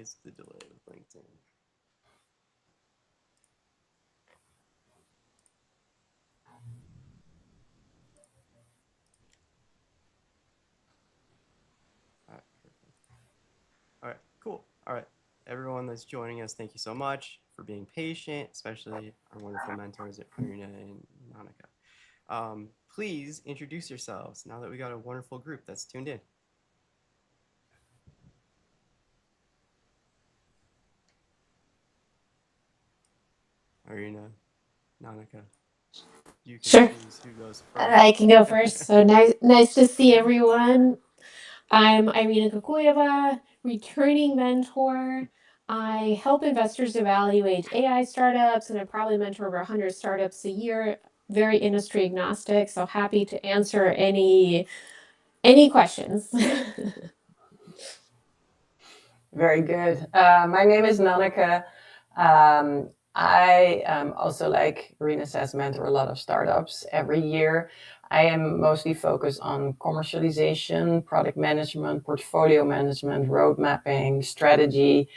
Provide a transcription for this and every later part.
always the delay with LinkedIn. All right, perfect. All right, cool. All right, everyone that's joining us, thank you so much for being patient, especially our wonderful mentors, Irina and Nanneke. Please introduce yourselves now that we got a wonderful group that's tuned in. Irina, Nanneke, you can Sure, choose who goes I first. can go first. So nice to see everyone. I'm Irina Kukuyeva, returning mentor. I help investors evaluate AI startups, and I probably mentor over 100 startups a year. Very industry agnostic, so happy to answer any questions. Very good. My name is Nanneke. I also, like Irina says, mentor a lot of startups every year. I am mostly focused on commercialization, product management, portfolio management, road mapping, strategy,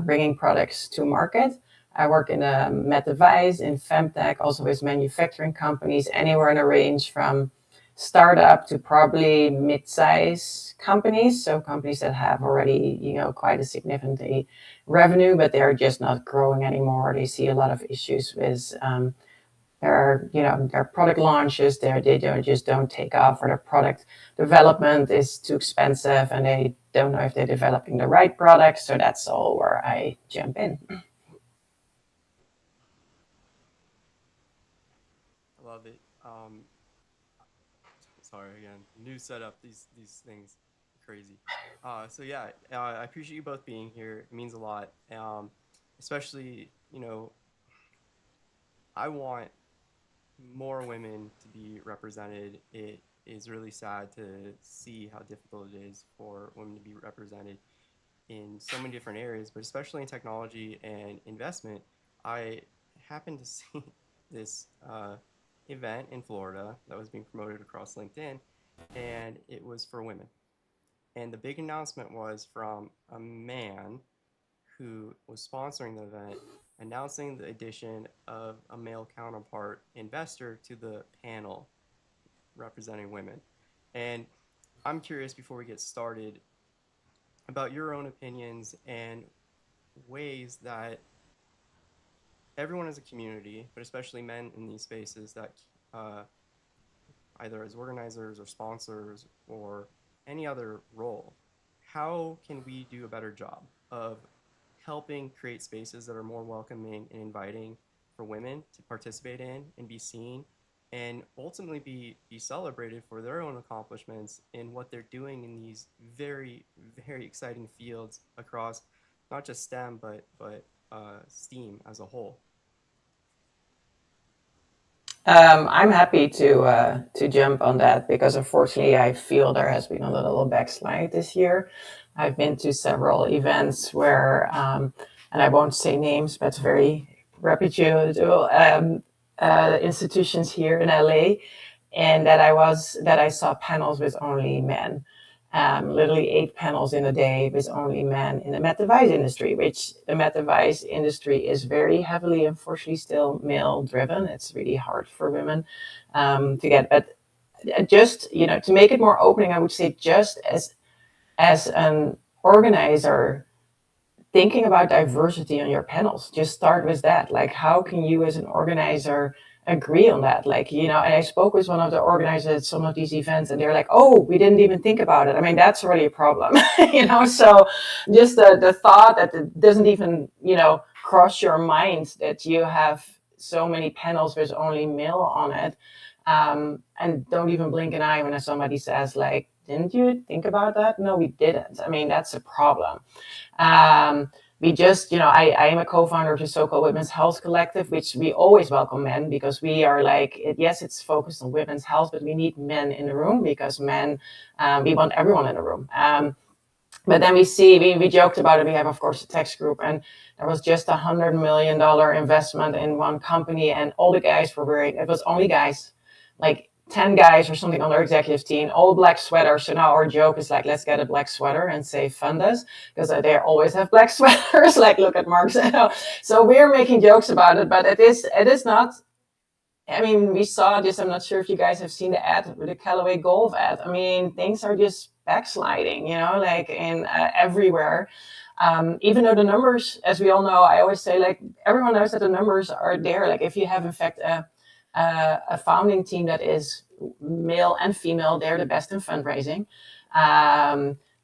bringing products to market. I work in a med device, in FemTech, also with manufacturing companies, anywhere in a range from startup to probably mid-size companies. So companies that have already, quite a significant revenue, but they're just not growing anymore. They see a lot of issues with their product launches. Just don't take off, or their product development is too expensive, and they don't know if they're developing the right product. So that's all where I jump in. I love it. Sorry again, new setup. These things are crazy. So yeah, I appreciate you both being here. It means a lot. Especially I want more women to be represented. It is really sad to see how difficult it is for women to be represented in so many different areas, but especially in technology and investment. I happened to see this event in Florida that was being promoted across LinkedIn, and it was for women. And the big announcement was from a man who was sponsoring the event, announcing the addition of a male counterpart investor to the panel representing women. And I'm curious, before we get started, about your own opinions and ways that everyone as a community, but especially men in these spaces, that either as organizers or sponsors or any other role, how can we do a better job of helping create spaces that are more welcoming and inviting for women to participate in and be seen, and ultimately be celebrated for their own accomplishments in what they're doing in these very, very exciting fields across not just STEM but STEAM as a whole. I'm happy to jump on that, because unfortunately I feel there has been a little backslide this year. I've been to several events where, and I won't say names, but very reputable institutions here in LA, and that I saw panels with only men. Literally 8 panels in a day with only men in the med device industry, which the med device industry is very heavily, unfortunately, still male driven. It's really hard for women to get. But just, to make it more opening, I would say, just as an organizer, thinking about diversity on your panels, just start with that. Like, how can you as an organizer agree on that? Like, and I spoke with one of the organizers at some of these events, and they're like, oh, we didn't even think about it. I mean, that's already a problem. So just the thought that it doesn't even, cross your mind that you have so many panels with only male on it. And don't even blink an eye when somebody says, like, didn't you think about that? No, we didn't. I mean, that's a problem. We just, I am a co-founder of the so-called Women's Health Collective, which we always welcome men, because we are like, yes, it's focused on women's health, but we need men in the room, because men, we want everyone in the room. But then we joked about it. We have, of course, a text group, and there was just $100 million investment in one company, and all the guys were wearing, it was only guys, like 10 guys or something on our executive team, all black sweaters. So now our joke is like, let's get a black sweater and say fund us, because they always have black sweaters. Like, look at Mark. So we're making jokes about it, but it is not. I mean, we saw this. I'm not sure if you guys have seen the ad, the Callaway Golf ad. I mean, things are just backsliding, like in everywhere. Even though the numbers, as we all know, I always say, like, everyone knows that the numbers are there. Like, if you have, in fact, a founding team that is male and female, they're the best in fundraising.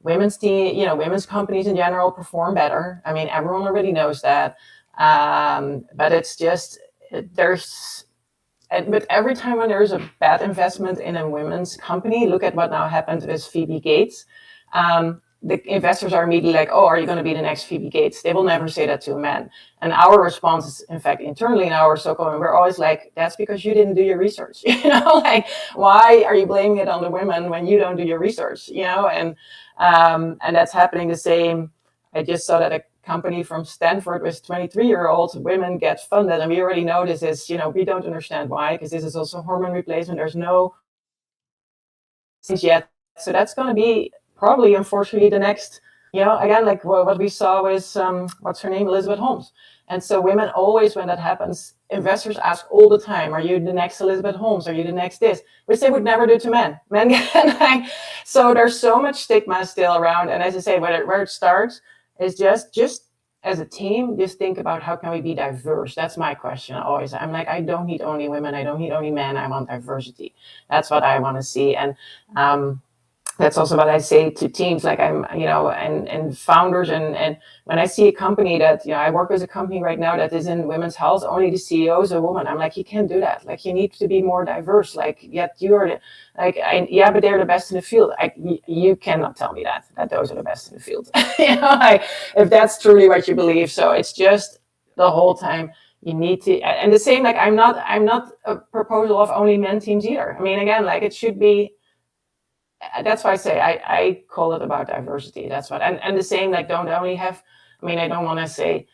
Women's team, women's companies in general perform better. I mean, everyone already knows that. But it's just, there's, but every time when there's a bad investment in a women's company, look at what now happened with Phoebe Gates. The investors are immediately like, oh, are you going to be the next Phoebe Gates? They will never say that to a man. And our response is, in fact, internally in our circle, and we're always like, that's because you didn't do your research. Like, why are you blaming it on the women when you don't do your research? And that's happening the same. I just saw that a company from Stanford with 23-year-old women get funded, and we already know this is, we don't understand why, because this is also hormone replacement. There's no yet. So that's going to be probably, unfortunately, the next, again, like what we saw with, what's her name, Elizabeth Holmes. And so women always, when that happens, investors ask all the time, are you the next Elizabeth Holmes? Are you the next this? Which they would never do to men. Men get so there's so much stigma still around. And as I say, where it starts is just as a team, just think about how can we be diverse. That's my question always. I'm like, I don't need only women. I don't need only men. I want diversity. That's what I want to see. And that's also what I say to teams, like and founders. And when I see a company that, I work with a company right now that is in women's health, only the CEO is a woman. I'm like, you can't do that. Like, you need to be more diverse. Like, yet you're but they're the best in the field. You cannot tell me that those are the best in the field. If that's truly what you believe. So it's just the whole time you need to, and the same, like, I'm not a proposal of only men teams either. I mean, again, like, it should be, that's why I say I call it about diversity. That's what, and the same, like, don't only have, I mean, I don't want to say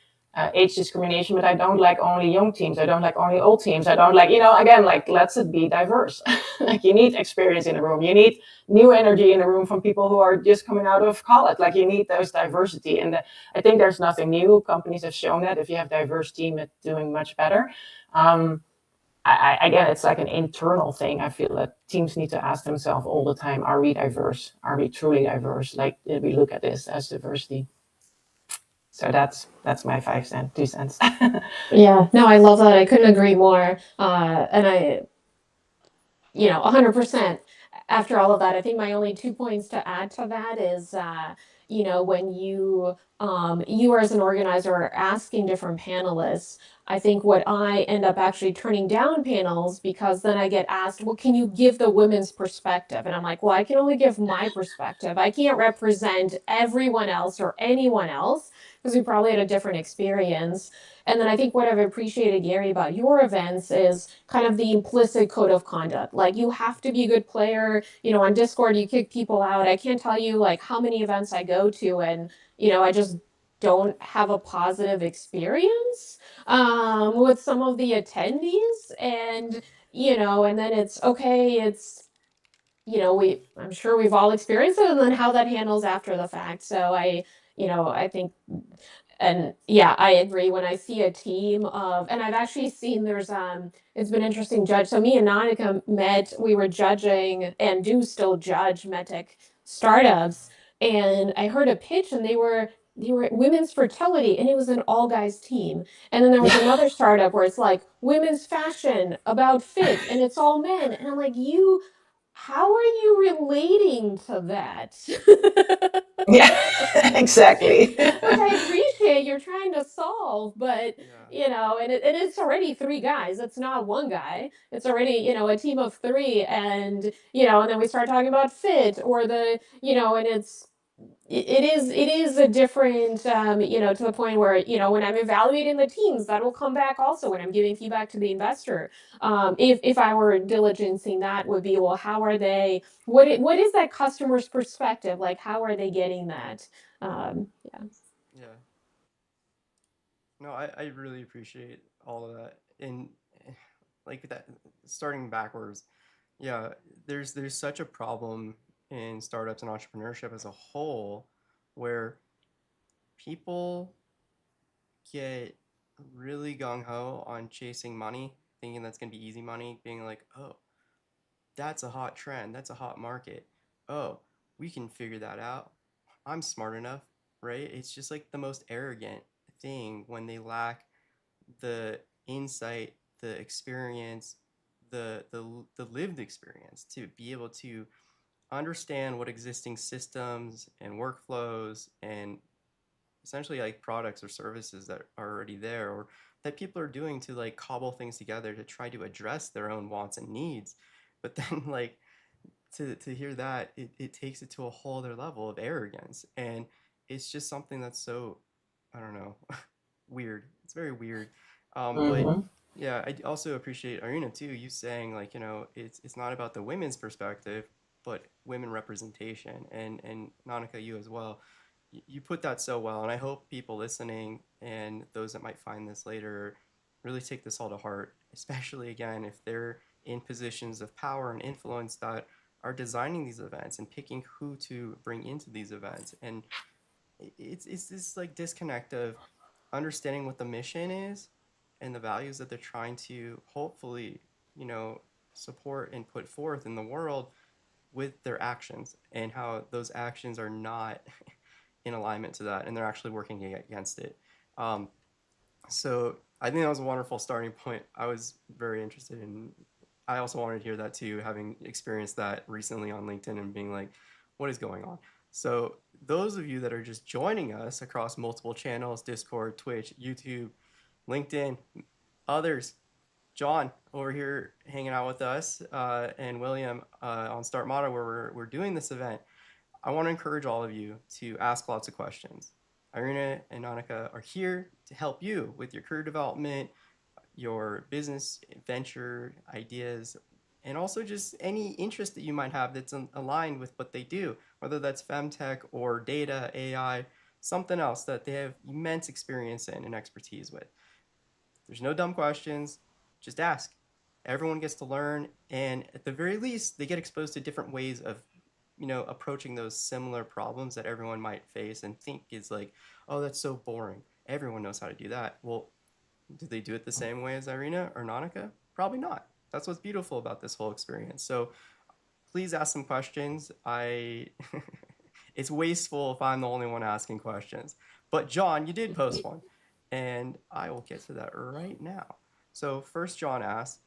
age discrimination, but I don't like only young teams. I don't like only old teams. I don't like, again, like, let's it be diverse. Like, you need experience in the room. You need new energy in the room from people who are just coming out of college. Like, you need those diversity. And I think there's nothing new. Companies have shown that if you have diverse team, it's doing much better. Again, it's like an internal thing. I feel that teams need to ask themselves all the time, are we diverse? Are we truly diverse? Like, did we look at this as diversity? So that's my 2 cents. Yeah, no, I love that. I couldn't agree more. And I, 100%. After all of that, I think my only 2 points to add to that is, when you are, as an organizer, are asking different panelists, I think what I end up actually turning down panels, because then I get asked, well, can you give the women's perspective? And I'm like, well, I can only give my perspective. I can't represent everyone else or anyone else, because we probably had a different experience. And then I think what I've appreciated, Gary, about your events is kind of the implicit code of conduct. Like, you have to be a good player. On Discord, you kick people out. I can't tell you, like, how many events I go to, and I just don't have a positive experience with some of the attendees. And then it's okay. It's I'm sure we've all experienced it, and then how that handles after the fact. So I think, and yeah, I agree. When I see a team of, and I've actually seen, it's been interesting judge. So me and Nanneke met, we were judging and do still judge medtech startups. And I heard a pitch, and they were women's fertility, and it was an all guys team. And then there was another startup where it's like women's fashion about fit, and it's all men. And I'm like, how are you relating to that? Yeah, exactly. Which I appreciate you're trying to solve, but Yeah. and it's already three guys. It's not one guy. It's already, a team of three, and then we start talking about fit, or and it is a different, to the point where, when I'm evaluating the teams, that will come back also when I'm giving feedback to the investor. If I were diligencing that, would be, well, how are they, what is that customer's perspective? Like, how are they getting that? Yeah. Yeah. No, I really appreciate all of that. And like that, starting backwards, Yeah, there's such a problem in startups and entrepreneurship as a whole where people get really gung ho on chasing money, thinking that's going to be easy money, being like, oh, that's a hot trend, that's a hot market. Oh, we can figure that out. I'm smart enough, right? It's just like the most arrogant thing when they lack the insight, the experience, the lived experience to be able to understand what existing systems and workflows and essentially like products or services that are already there or that people are doing to like cobble things together to try to address their own wants and needs. But then like to hear that it takes it to a whole other level of arrogance. And it's just something that's so, I don't know, weird. It's very weird. But Mm-hmm. yeah, I also appreciate Irina too. You saying like, it's not about the women's perspective, but women representation, and Nanneke, you as well. You put that so well, and I hope people listening and those that might find this later really take this all to heart, especially again if they're in positions of power and influence that are designing these events and picking who to bring into these events. And it's this like disconnect of understanding what the mission is and the values that they're trying to hopefully, you know, support and put forth in the world with their actions and how those actions are not in alignment to that and they're actually working against it. Um, so I think that was a wonderful starting point. I was very interested in. I also wanted to hear that too, having experienced that recently on LinkedIn and being like, what is going on? So those of you that are just joining us across multiple channels, Discord, Twitch, YouTube, LinkedIn, others, John over here hanging out with us, and William on Start Motto, where we're doing this event. I want to encourage all of you to ask lots of questions. Irina and Nanneke are here to help you with your career development, your business venture ideas, and also just any interest that you might have that's aligned with what they do, whether that's FemTech or data, AI, something else that they have immense experience in and expertise with. There's no dumb questions, just ask. Everyone gets to learn, and at the very least, they get exposed to different ways of approaching those similar problems that everyone might face and think is like, oh, that's so boring. Everyone knows how to do that. Well, do they do it the same way as Irina or Nanneke? Probably not. That's what's beautiful about this whole experience. So please ask some questions. It's wasteful if I'm the only one asking questions. But John, you did post one, and I will get to that right now. So first, John asked,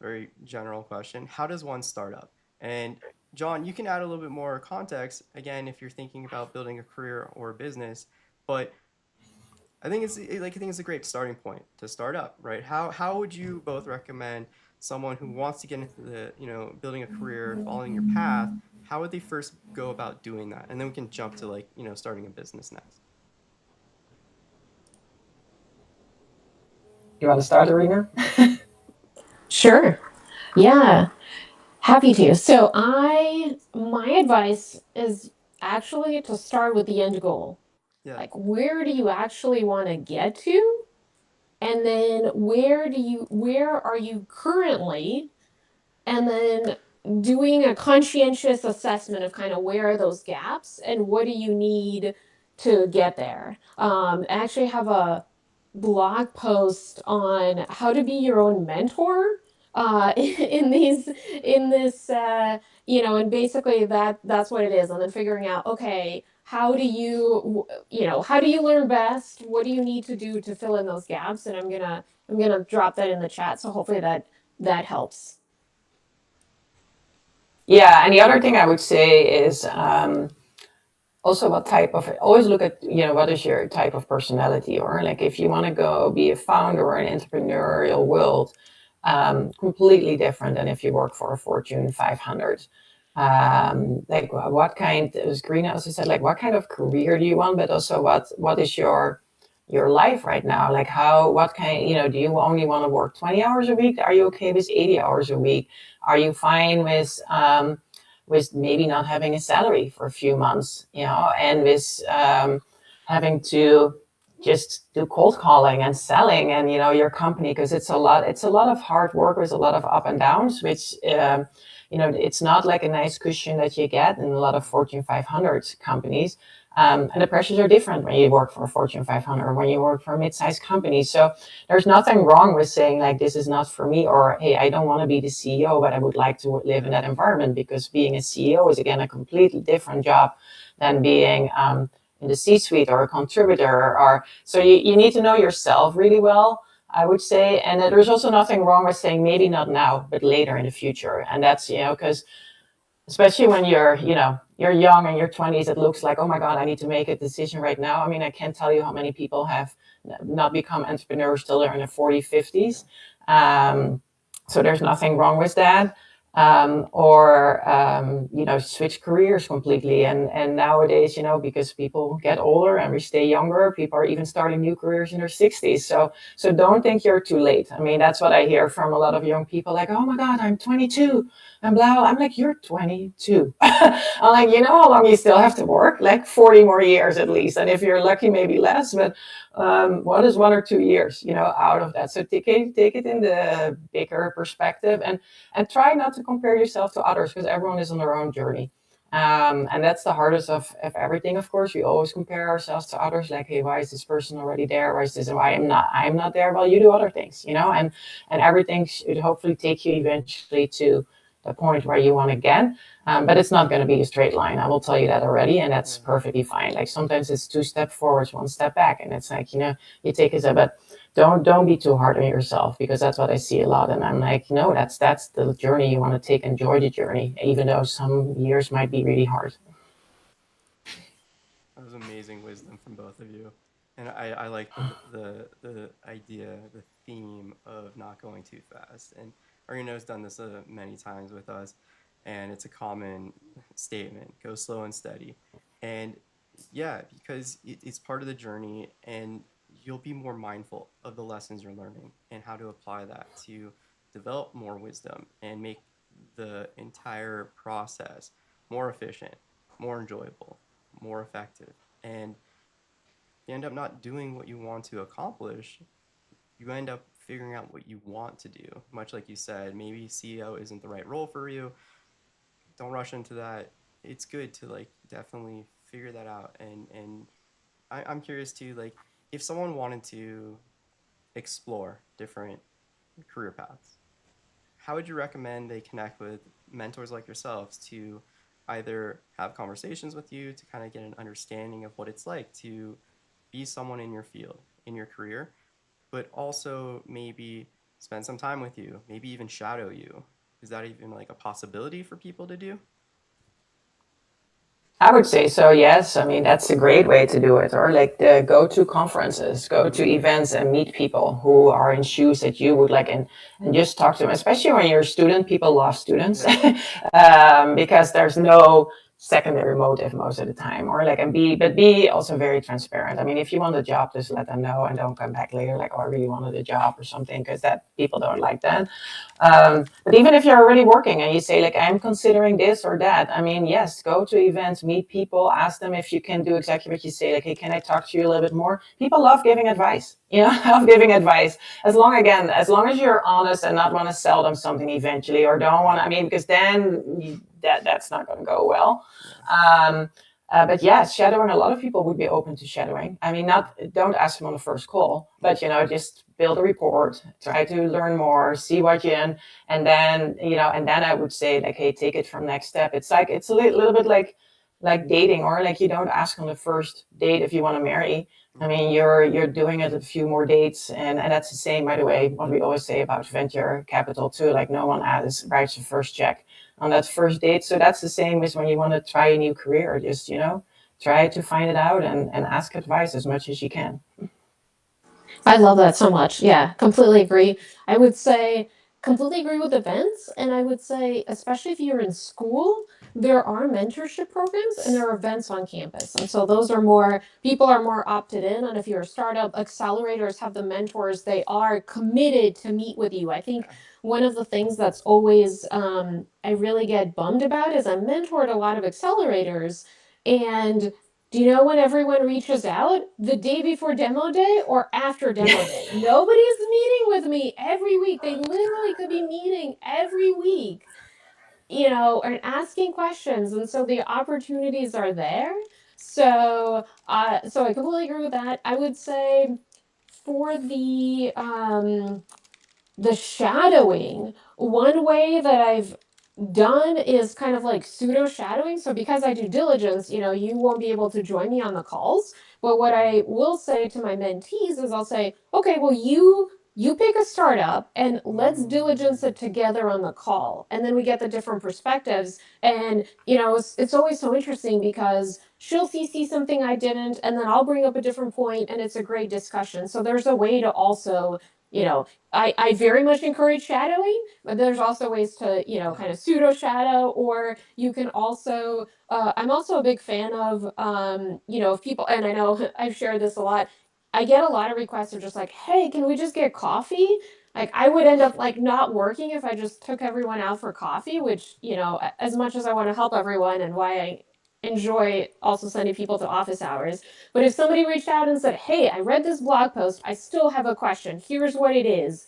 very general question: how does one start up? And John, you can add a little bit more context again if you're thinking about building a career or a business. But I think it's a great starting point to start up, right? How would you both recommend someone who wants to get into the building a career, following your path? How would they first go about doing that? And then we can jump to like starting a business next. You want to start, Irina? Sure. Yeah. Happy to. So my advice is actually to start with the end goal. Yeah. Like, where do you actually want to get to? And then where are you currently? And then doing a conscientious assessment of kind of where are those gaps and what do you need to get there. I actually have a blog post on how to be your own mentor in this and basically that's what it is, and then figuring out, okay, how do you learn best, what do you need to do to fill in those gaps, and I'm gonna drop that in the chat, so hopefully that helps. Yeah, and the other thing I would say is also what type of, always look at, what is your type of personality, or like if you want to go be a founder or an entrepreneurial world, completely different than if you work for a Fortune 500. Like what kind, as Green also said, like what kind of career do you want, but also what is your life right now? Like what kind, do you only want to work 20 hours a week? Are you okay with 80 hours a week? Are you fine with maybe not having a salary for a few months, and with having to just do cold calling and selling and your company, because it's a lot of hard work with a lot of up and downs, which it's not like a nice cushion that you get in a lot of Fortune 500 companies. And the pressures are different when you work for a Fortune 500 or when you work for a mid-sized company. So there's nothing wrong with saying like, this is not for me, or hey, I don't want to be the CEO, but I would like to live in that environment, because being a CEO is again a completely different job than being in the C-suite or a contributor. Or so you need to know yourself really well, I would say. And there's also nothing wrong with saying maybe not now, but later in the future. And that's because especially when you're young in your 20s, it looks like, oh my god, I need to make a decision right now. I mean, I can't tell you how many people have not become entrepreneurs till they're in their 40s, 50s. So there's nothing wrong with that. Or switch careers completely. And nowadays, because people get older and we stay younger, people are even starting new careers in their 60s. So don't think you're too late. I mean, that's what I hear from a lot of young people, like, oh my god, I'm 22 and blah. I'm like, you're 22. I'm like, you know how long you still have to work? Like 40 more years at least. And if you're lucky, maybe less. But what is 1 or 2 years, out of that? So take it in the bigger perspective, and try not to compare yourself to others, because everyone is on their own journey. And that's the hardest of everything. Of course, we always compare ourselves to others. Like, hey, why is this person already there? Why is this? And why I'm not there? Well, you do other things, and everything should hopefully take you eventually to the point where you want to get. But it's not going to be a straight line. I will tell you that already, and that's perfectly fine. Like sometimes it's 2 steps forwards, 1 step back, and it's like you take a step, but don't be too hard on yourself, because that's what I see a lot. And I'm like, no, that's the journey you want to take. Enjoy the journey, even though some years might be really hard. That was amazing wisdom from both of you. And I like the idea, the theme of not going too fast. And Arino's done this many times with us, and it's a common statement: go slow and steady. And yeah, because it's part of the journey, and you'll be more mindful of the lessons you're learning and how to apply that to develop more wisdom and make the entire process more efficient, more enjoyable, more effective. And you end up not doing what you want to accomplish. You end up figuring out what you want to do. Much like you said, maybe CEO isn't the right role for you. Don't rush into that. It's good to like definitely figure that out. And I'm curious too, like if someone wanted to explore different career paths, how would you recommend they connect with mentors like yourselves to either have conversations with you to kind of get an understanding of what it's like to be someone in your field, in your career, but also maybe spend some time with you, maybe even shadow you? Is that even like a possibility for people to do? I would say so, yes. I mean, that's a great way to do it. Or like go to conferences, go to events and meet people who are in shoes that you would like, and just talk to them. Especially when you're a student, people love students Yeah. because there's no secondary motive most of the time. Or like, but be also very transparent. I mean, if you want a job, just let them know and don't come back later like, oh, I really wanted a job or something, because that people don't like that. But even if you're already working and you say like, I'm considering this or that, I mean, yes, go to events, meet people, ask them if you can do exactly what you say. Like, hey, can I talk to you a little bit more? People love giving advice, love giving advice. As long as you're honest and not want to sell them something eventually, or don't want to, I mean, because then that's not going to go well. Yeah. Um, but yeah, shadowing, a lot of people would be open to shadowing. I mean, not don't ask them on the first call, but just build a report, try to learn more, see what you and then and then I would say like, hey, take it from next step. It's a little bit like dating, or like you don't ask on the first date if you want to marry. I mean, you're doing it a few more dates, and that's the same, by the way, what we always say about venture capital too. Like no one writes the first check on that first date. So that's the same as when you want to try a new career. Just try to find it out and ask advice as much as you can. I love that so much. Yeah, completely agree. I would say completely agree with events. And I would say, especially if you're in school, there are mentorship programs and there are events on campus. And so those are more, people are more opted in. And if you're a startup, accelerators have the mentors, they are committed to meet with you. I think Yeah. one of the things that's always, I really get bummed about is I mentored a lot of accelerators, and Do you know when everyone reaches out? The day before demo day or after demo day. Nobody's meeting with me every week. They literally could be meeting every week, and asking questions. And so the opportunities are there. So I completely agree with that. I would say for the shadowing, one way that I've done is kind of like pseudo shadowing. So because I do diligence, you won't be able to join me on the calls. But what I will say to my mentees is I'll say, okay, well you pick a startup and let's diligence it together on the call. And then we get the different perspectives. And it's always so interesting because she'll CC something I didn't, and then I'll bring up a different point, and it's a great discussion. So there's a way to also, I very much encourage shadowing, but there's also ways to, kind of pseudo shadow, or you can also, I'm also a big fan of, if people, and I know I've shared this a lot, I get a lot of requests of just like, hey, can we just get coffee? Like, I would end up like not working if I just took everyone out for coffee, which, as much as I want to help everyone and why I enjoy also sending people to office hours. But if somebody reached out and said, hey, I read this blog post, I still have a question, here's what it is,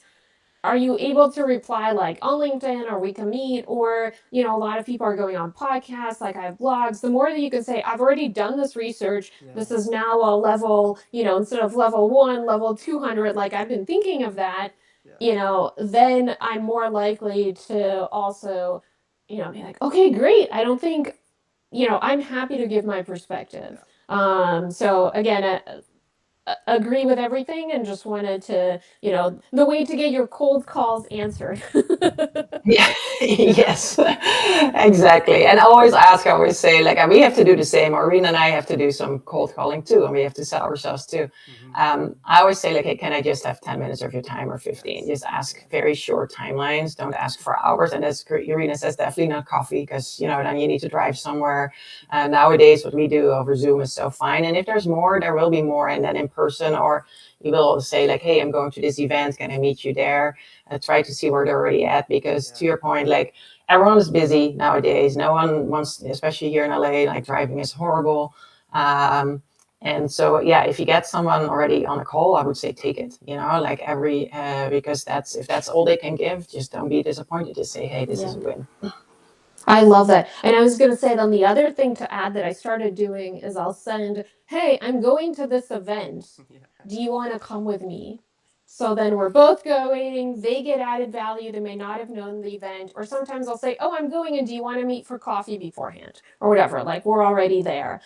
are you able to reply like on LinkedIn, or we can meet? Or, a lot of people are going on podcasts, like I have blogs. The more that you can say, I've already done this research, Yeah. this is now a level, instead of level 1, level 200, like I've been thinking of that, Yeah. then I'm more likely to also, be like, okay, great. I don't think, I'm happy to give my perspective. Yeah. So again, agree with everything, and just wanted to, the way to get your cold calls answered. Yeah, yes, exactly. And I always say, like, we have to do the same. Irina and I have to do some cold calling too, and we have to sell ourselves too. I always say, like, hey, can I just have 10 minutes of your time or 15? Yes. Just ask very short timelines. Don't ask for hours. And as Irina says, definitely not coffee, because, then you need to drive somewhere. Nowadays, what we do over Zoom is so fine. And if there's more, there will be more. And then in person, or you will say, like, hey, I'm going to this event. Can I meet you there? Try to see where they're already at, because to your point, like, everyone is busy nowadays. No one wants, especially here in LA, like, driving is horrible. And so, yeah, if you get someone already on a call, I would say take it, like because if that's all they can give, just don't be disappointed. Just say, hey, this is a win. I love that. And I was going to say, then the other thing to add that I started doing is I'll send, hey, I'm going to this event. Do you want to come with me? So then we're both going, they get added value, they may not have known the event. Or sometimes I'll say, oh, I'm going, and do you want to meet for coffee beforehand? Or whatever, like we're already there.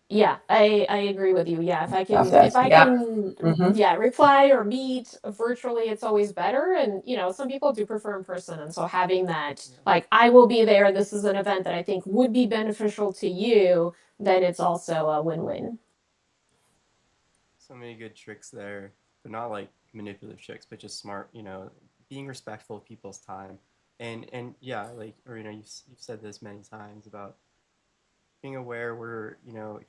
Yeah, I agree with you. Yeah, if I Love can, that. Yeah. Mm-hmm. yeah, reply or meet virtually, it's always better. And some people do prefer in person, and so having that, like, I will be there, this is an event that I think would be beneficial to you, then it's also a win-win. So many good tricks there, but not like manipulative tricks, but just smart. Being respectful of people's time, and yeah, like, or you've said this many times about being aware where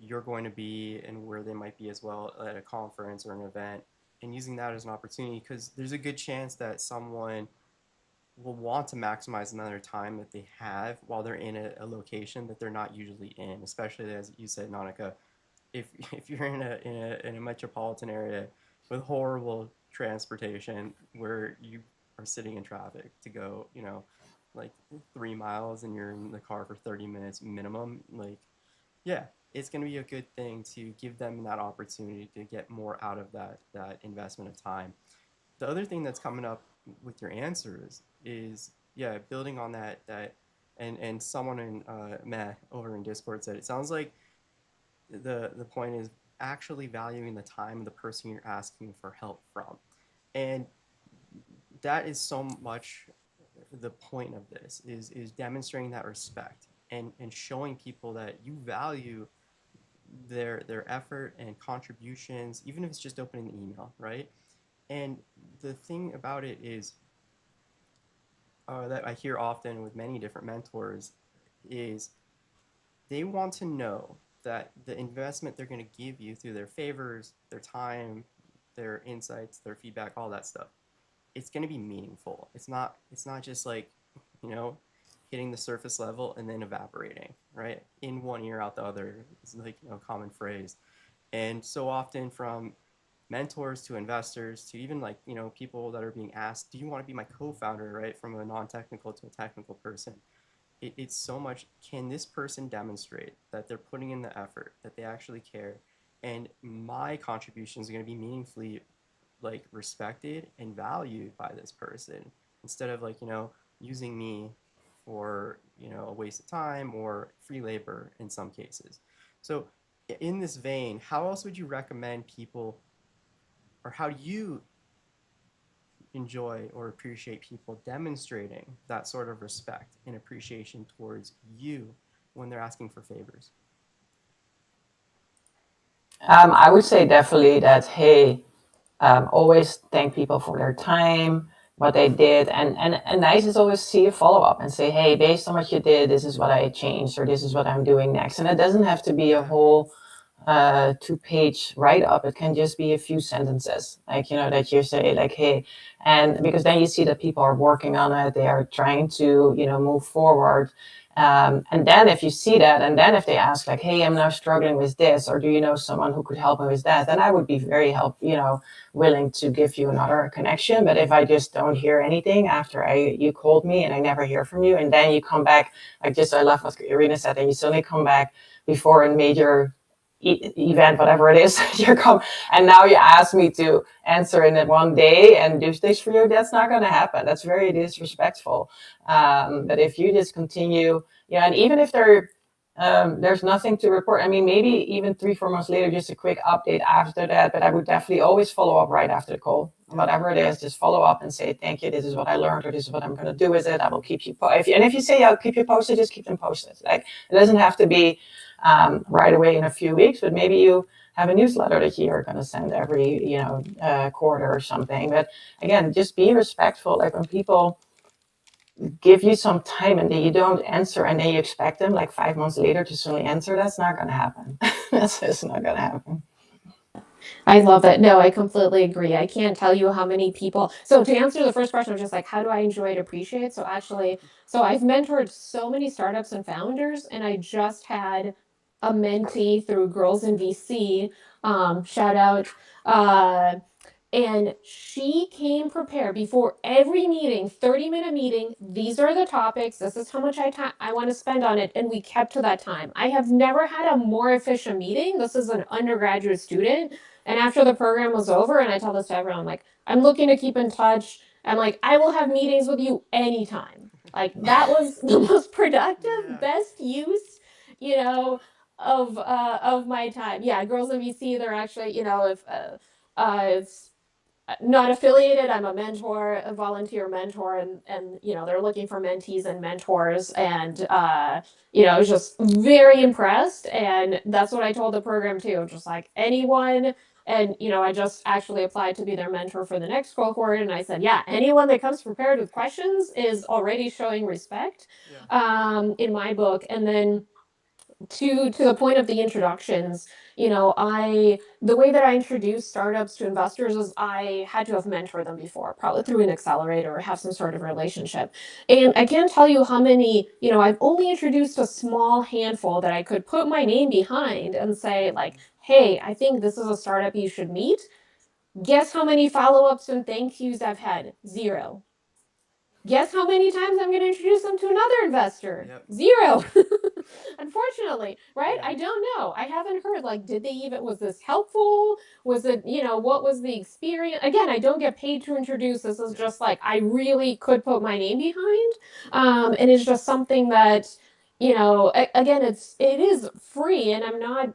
you're going to be and where they might be as well at a conference or an event, and using that as an opportunity, because there's a good chance that someone will want to maximize the amount of time that they have while they're in a location that they're not usually in, especially as you said, Nanneke, if you're in a metropolitan area with horrible transportation where you are sitting in traffic to go, like 3 miles, and you're in the car for 30 minutes minimum, like, yeah, it's going to be a good thing to give them that opportunity to get more out of that investment of time. The other thing that's coming up with your answers is, yeah, building on that, and someone in Matt over in Discord said, it sounds like the point is actually valuing the time of the person you're asking for help from. And that is so much the point of this, is demonstrating that respect, and showing people that you value their effort and contributions, even if it's just opening the email, right? And the thing about it is, that I hear often with many different mentors, is they want to know that the investment they're going to give you through their favors, their time, their insights, their feedback, all that stuff, it's going to be meaningful. It's not just like, you know, hitting the surface level and then evaporating, right? In one ear, out the other is like, a common phrase. And so often from mentors to investors to even like, people that are being asked, do you want to be my co-founder, right? From a non-technical to a technical person. It's so much, can this person demonstrate that they're putting in the effort, that they actually care, and my contributions are going to be meaningfully like respected and valued by this person, instead of like, using me for, a waste of time or free labor in some cases. So in this vein, how else would you recommend people, or how do you enjoy or appreciate people demonstrating that sort of respect and appreciation towards you when they're asking for favors? I would say definitely that, hey, always thank people for their time, what they did, and nice is always see a follow up and say, hey, based on what you did, this is what I changed, or this is what I'm doing next. And it doesn't have to be a Yeah. whole 2-page write up. It can just be a few sentences, like, that you say, like, hey, and because then you see that people are working on it, they are trying to, move forward. And then if you see that, and then if they ask, like, hey, I'm now struggling with this, or do you know someone who could help me with that, then I would be very willing to give you another connection. But if I just don't hear anything after you called me and I never hear from you, and then you come back, like, just I love what Irina said, and you suddenly come back before a major event, whatever it is, and now you ask me to answer in it one day and do this for you, that's not going to happen. That's very disrespectful. But if you just continue, and even if there's nothing to report, I mean, maybe even 3-4 months later, just a quick update after that, but I would definitely always follow up right after the call. Yeah. Whatever it is, just follow up and say, thank you, this is what I learned, or this is what I'm going to do with it. I will keep you posted. And if you say I'll keep you posted, just keep them posted. Like, it doesn't have to be right away in a few weeks, but maybe you have a newsletter that you're going to send every quarter or something. But again, just be respectful. Like, when people give you some time and then you don't answer, and then you expect them like 5 months later to suddenly answer, that's not going to happen. That's just not going to happen. I love that. No, I completely agree. I can't tell you how many people. So to answer the first question, just like, how do I enjoy and appreciate? So actually, so I've mentored so many startups and founders, and I just had a mentee through Girls in VC. Shout out. And she came prepared before every meeting, 30-minute meeting. These are the topics. This is how much I want to spend on it. And we kept to that time. I have never had a more efficient meeting. This is an undergraduate student. And after the program was over, and I tell this to everyone, I'm like, I'm looking to keep in touch. I'm like, I will have meetings with you anytime. Like, that was the most productive, Yeah. best use, you know, of my time. Yeah, Girls in VC, they're actually, if it's not affiliated, I'm a mentor, a volunteer mentor, and they're looking for mentees and mentors, and I was just very impressed, and that's what I told the program too, just like anyone. And I just actually applied to be their mentor for the next cohort, and I said, yeah, anyone that comes prepared with questions is already showing respect. Yeah. In my book. And then to the point of the introductions, the way that I introduce startups to investors is I had to have mentored them before, probably through an accelerator, or have some sort of relationship. And I can't tell you how many, I've only introduced a small handful that I could put my name behind and say, like, hey, I think this is a startup you should meet. Guess how many follow-ups and thank yous I've had? 0. Guess how many times I'm going to introduce them to another investor? Yep. 0. Unfortunately, right? Yeah. I don't know. I haven't heard, like, was this helpful? Was it, what was the experience? Again, I don't get paid to introduce. This is just like, I really could put my name behind. And it's just something that, again, it is free, and I'm not,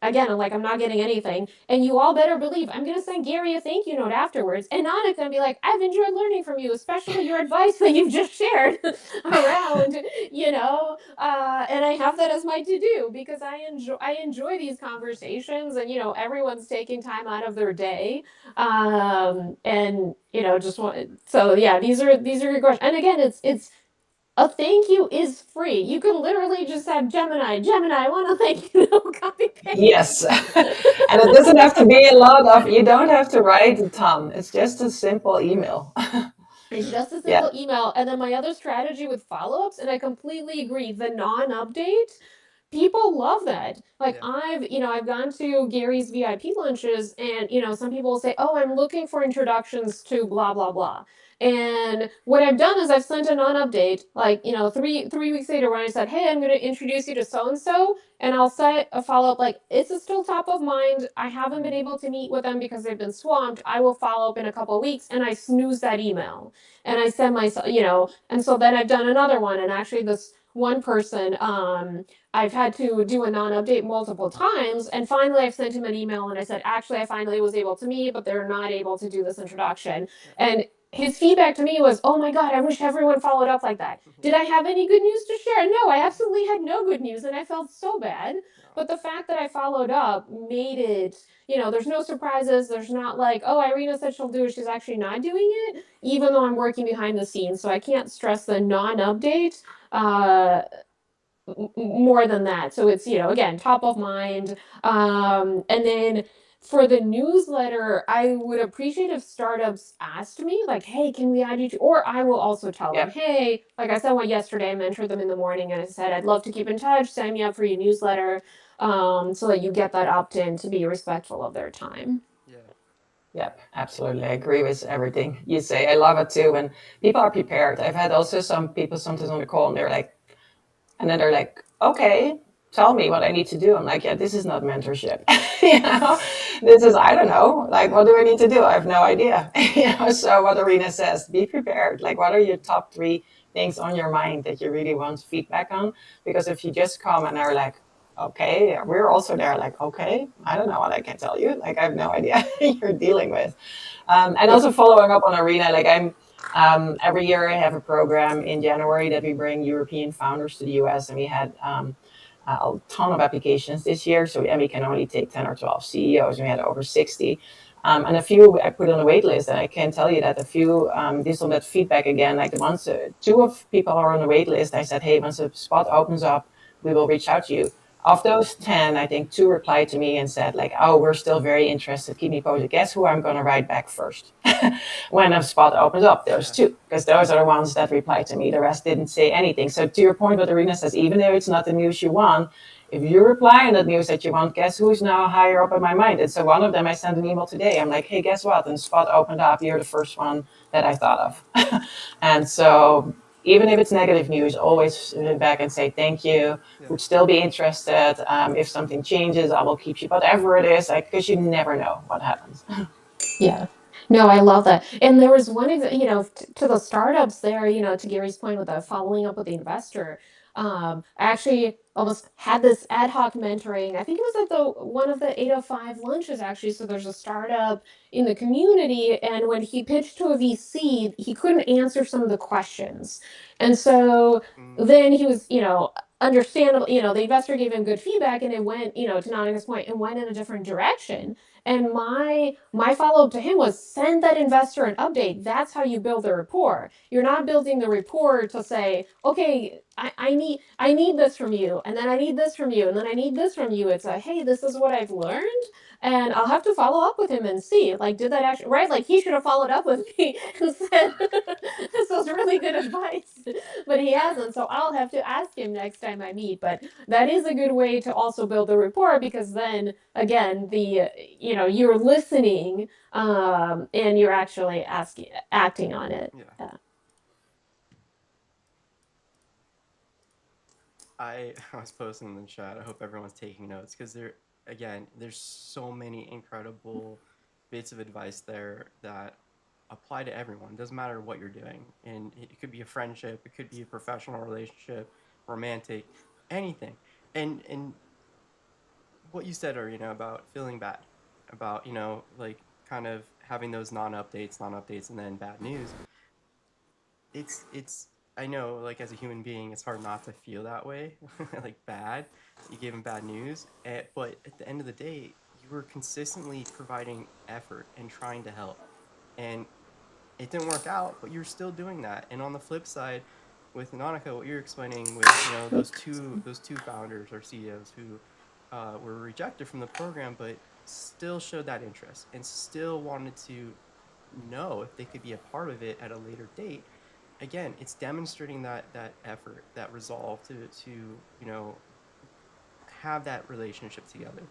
again, like, I'm not getting anything. And you all better believe I'm going to send Gary a thank you note afterwards. And Annika's going to be like, I've enjoyed learning from you, especially your advice that you've just shared around, and I have that as my to do, because I enjoy these conversations, and everyone's taking time out of their day, and just want. So yeah, these are your questions. And again, it's a thank you is free. You can literally just have Gemini, I want to thank you, copy Yes. paste. And it doesn't have to be a lot of, you don't have to write a ton. It's just a simple email. It's Yeah. just a Yeah. simple email. And then my other strategy with follow ups, and I completely agree, the non update, people love that. Like Yeah. I've gone to Gary's VIP lunches, and some people will say, "Oh, I'm looking for introductions to blah blah blah." And what I've done is I've sent a non-update, like 3 weeks later, when I said, "Hey, I'm going to introduce you to so and so," and I'll set a follow up like, "It's still top of mind. I haven't been Mm. able to meet with them because they've been swamped. I will follow up in a couple of weeks," and I snooze that email, and I send myself, and so then I've done another one, and actually this one person, I've had to do a non-update multiple times, and finally I've sent him an email and I said, actually, I finally was able to meet, but they're not able to do this introduction. Yeah. And his feedback to me was, "Oh my god, I wish everyone followed up like that." Did I have any good news to share? No, I absolutely had no good news, and I felt so bad. No. But the fact that I followed up made it, there's no surprises. There's not like, "Oh, Irina said she'll do it, she's actually not doing it," even though I'm working behind the scenes. So I can't stress the non-update uh, more than that. So it's, again, top of mind. And then for the newsletter, I would appreciate if startups asked me, like, "Hey, can we add you to," or I will also tell them, Yeah. "Hey," like I said yesterday, I mentored them in the morning and I said, "I'd love to keep in touch, sign me up for your newsletter," so that you get that opt in to be respectful of their time. Yeah. Yep, absolutely. I agree with everything you say. I love it too when people are prepared. I've had also some people sometimes on the call and they're like, and then they're like, okay, tell me what I need to do. I'm like, yeah, this is not mentorship. you know, this is, I don't know, like, Yeah. what do I need to do? I have no idea. So what Arena says, be prepared. Like, what are your top three things on your mind that you really want feedback on? Because if you just come and are like, okay, we're also there, like, okay, I don't know what I can tell you. Like, I have no idea you're dealing with. And Yeah. also following up on Arena, like every year I have a program in January that we bring European founders to the US, and we had a ton of applications this year. So and we can only take 10 or 12 CEOs, and we had over 60. And a few I put on the wait list, and I can tell you that a few, this on that feedback again, like the ones, two of people are on the wait list. I said, hey, once a spot opens up, we will reach out to you. Of those 10, I think two replied to me and said, like, oh, we're still very interested. Keep me posted. Guess who I'm going to write back first? When a spot opens up, there's Yeah. two, because those are the ones that replied to me. The rest didn't say anything. So to your point, what Arena says, even though it's not the news you want, if you reply on the news that you want, guess who's now higher up in my mind? And so one of them, I sent an email today. I'm like, hey, guess what? And spot opened up. You're the first one that I thought of. And so even if it's negative news, always back and say thank you. Yeah. Would still be interested. If something changes, I will keep you. Whatever it is, because you never know what happens. Yeah. No, I love that. And there was one, to the startups there, to Gary's point with the following up with the investor. I actually almost had this ad hoc mentoring. I think it was at the one of the 805 lunches, actually. So there's a startup in the community, and when he pitched to a VC, he couldn't answer some of the questions. And so Mm. then he was, understandable, the investor gave him good feedback, and it went, to Nannike's point, and went in a different direction. And my follow up to him was, send that investor an update. That's how you build the rapport. You're not building the rapport to say, okay, I need this from you, and then I need this from you, and then I need this from you. It's a, hey, this is what I've learned, and I'll have to follow up with him and see, like, did that actually, right? Like, he should have followed up with me and said, this was really good advice, but he hasn't. So I'll have to ask him next time I meet. But that is a good way to also build a rapport, because then again, you're listening, and you're actually acting on it. Yeah. Yeah. I was posting in the chat. I hope everyone's taking notes because there's so many incredible bits of advice there that apply to everyone. It doesn't matter what you're doing, and it could be a friendship, it could be a professional relationship, romantic, anything. And what you said, or about feeling bad, about like kind of having those non-updates, and then bad news. It's I know, like, as a human being, it's hard not to feel that way, like bad. You gave him bad news, but at the end of the day, you were consistently providing effort and trying to help, and it didn't work out, but you're still doing that. And on the flip side, with Nanneke, what you're explaining with those two founders or CEOs who were rejected from the program, but still showed that interest and still wanted to know if they could be a part of it at a later date. Again, it's demonstrating that effort, that resolve to have that relationship together.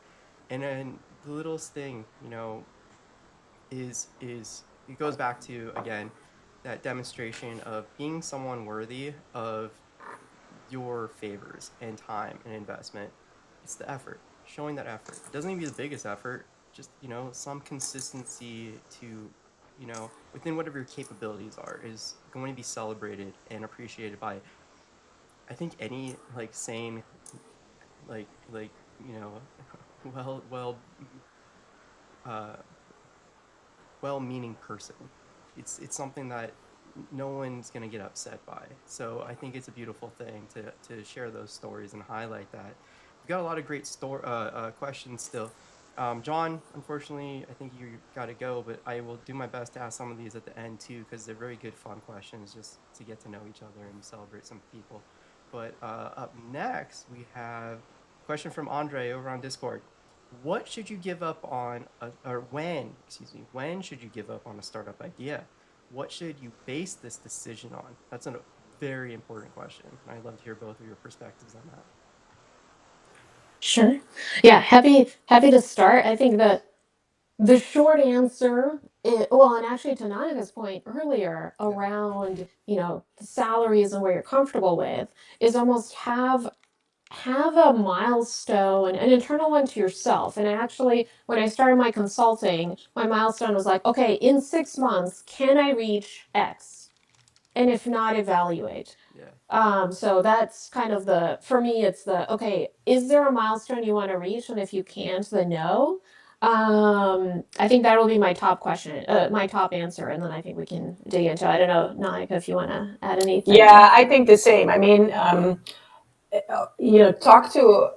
And then the littlest thing, is it goes back to, again, that demonstration of being someone worthy of your favors and time and investment. It's the effort, showing that effort. It doesn't even be the biggest effort, just some consistency to within whatever your capabilities are is going to be celebrated and appreciated by, I think, any like sane, like you know uh well-meaning person. It's something that no one's gonna get upset by. So I think it's a beautiful thing to share those stories and highlight that. We've got a lot of great questions still. John, unfortunately, I think you got to go, but I will do my best to ask some of these at the end too, because they're very good, fun questions, just to get to know each other and celebrate some people. But up next, we have a question from Andre over on Discord. What should you give up on, or when should you give up on a startup idea? What should you base this decision on? That's a very important question. I'd love to hear both of your perspectives on that. Sure. Yeah, happy to start. I think that the short answer is, well, and actually to Nana's point earlier around, the salaries and where you're comfortable with, is almost have a milestone, an internal one to yourself. And I actually, when I started my consulting, my milestone was like, okay, in 6 months, can I reach X? And if not, evaluate. Yeah. So that's kind of for me, it's okay, is there a milestone you want to reach? And if you can't, then no. I think that'll be my top question, my top answer. And then I think we can dig into, I don't know, Nanneke, if you want to add anything. Yeah, I think the same. I mean, talk to,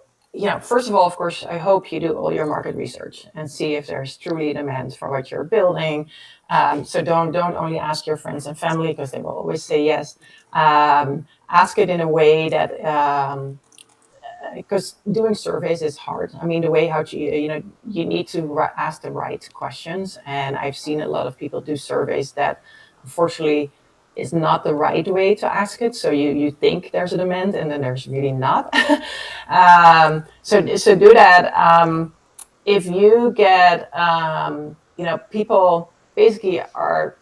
first of all, of course, I hope you do all your market research and see if there's truly demand for what you're building. So don't only ask your friends and family because they will always say yes. Ask it in a way that, because doing surveys is hard. I mean, the way how you need to ask the right questions, and I've seen a lot of people do surveys that, unfortunately, is not the right way to ask it. So you think there's a demand, and then there's really not. So do that. If you get, people basically are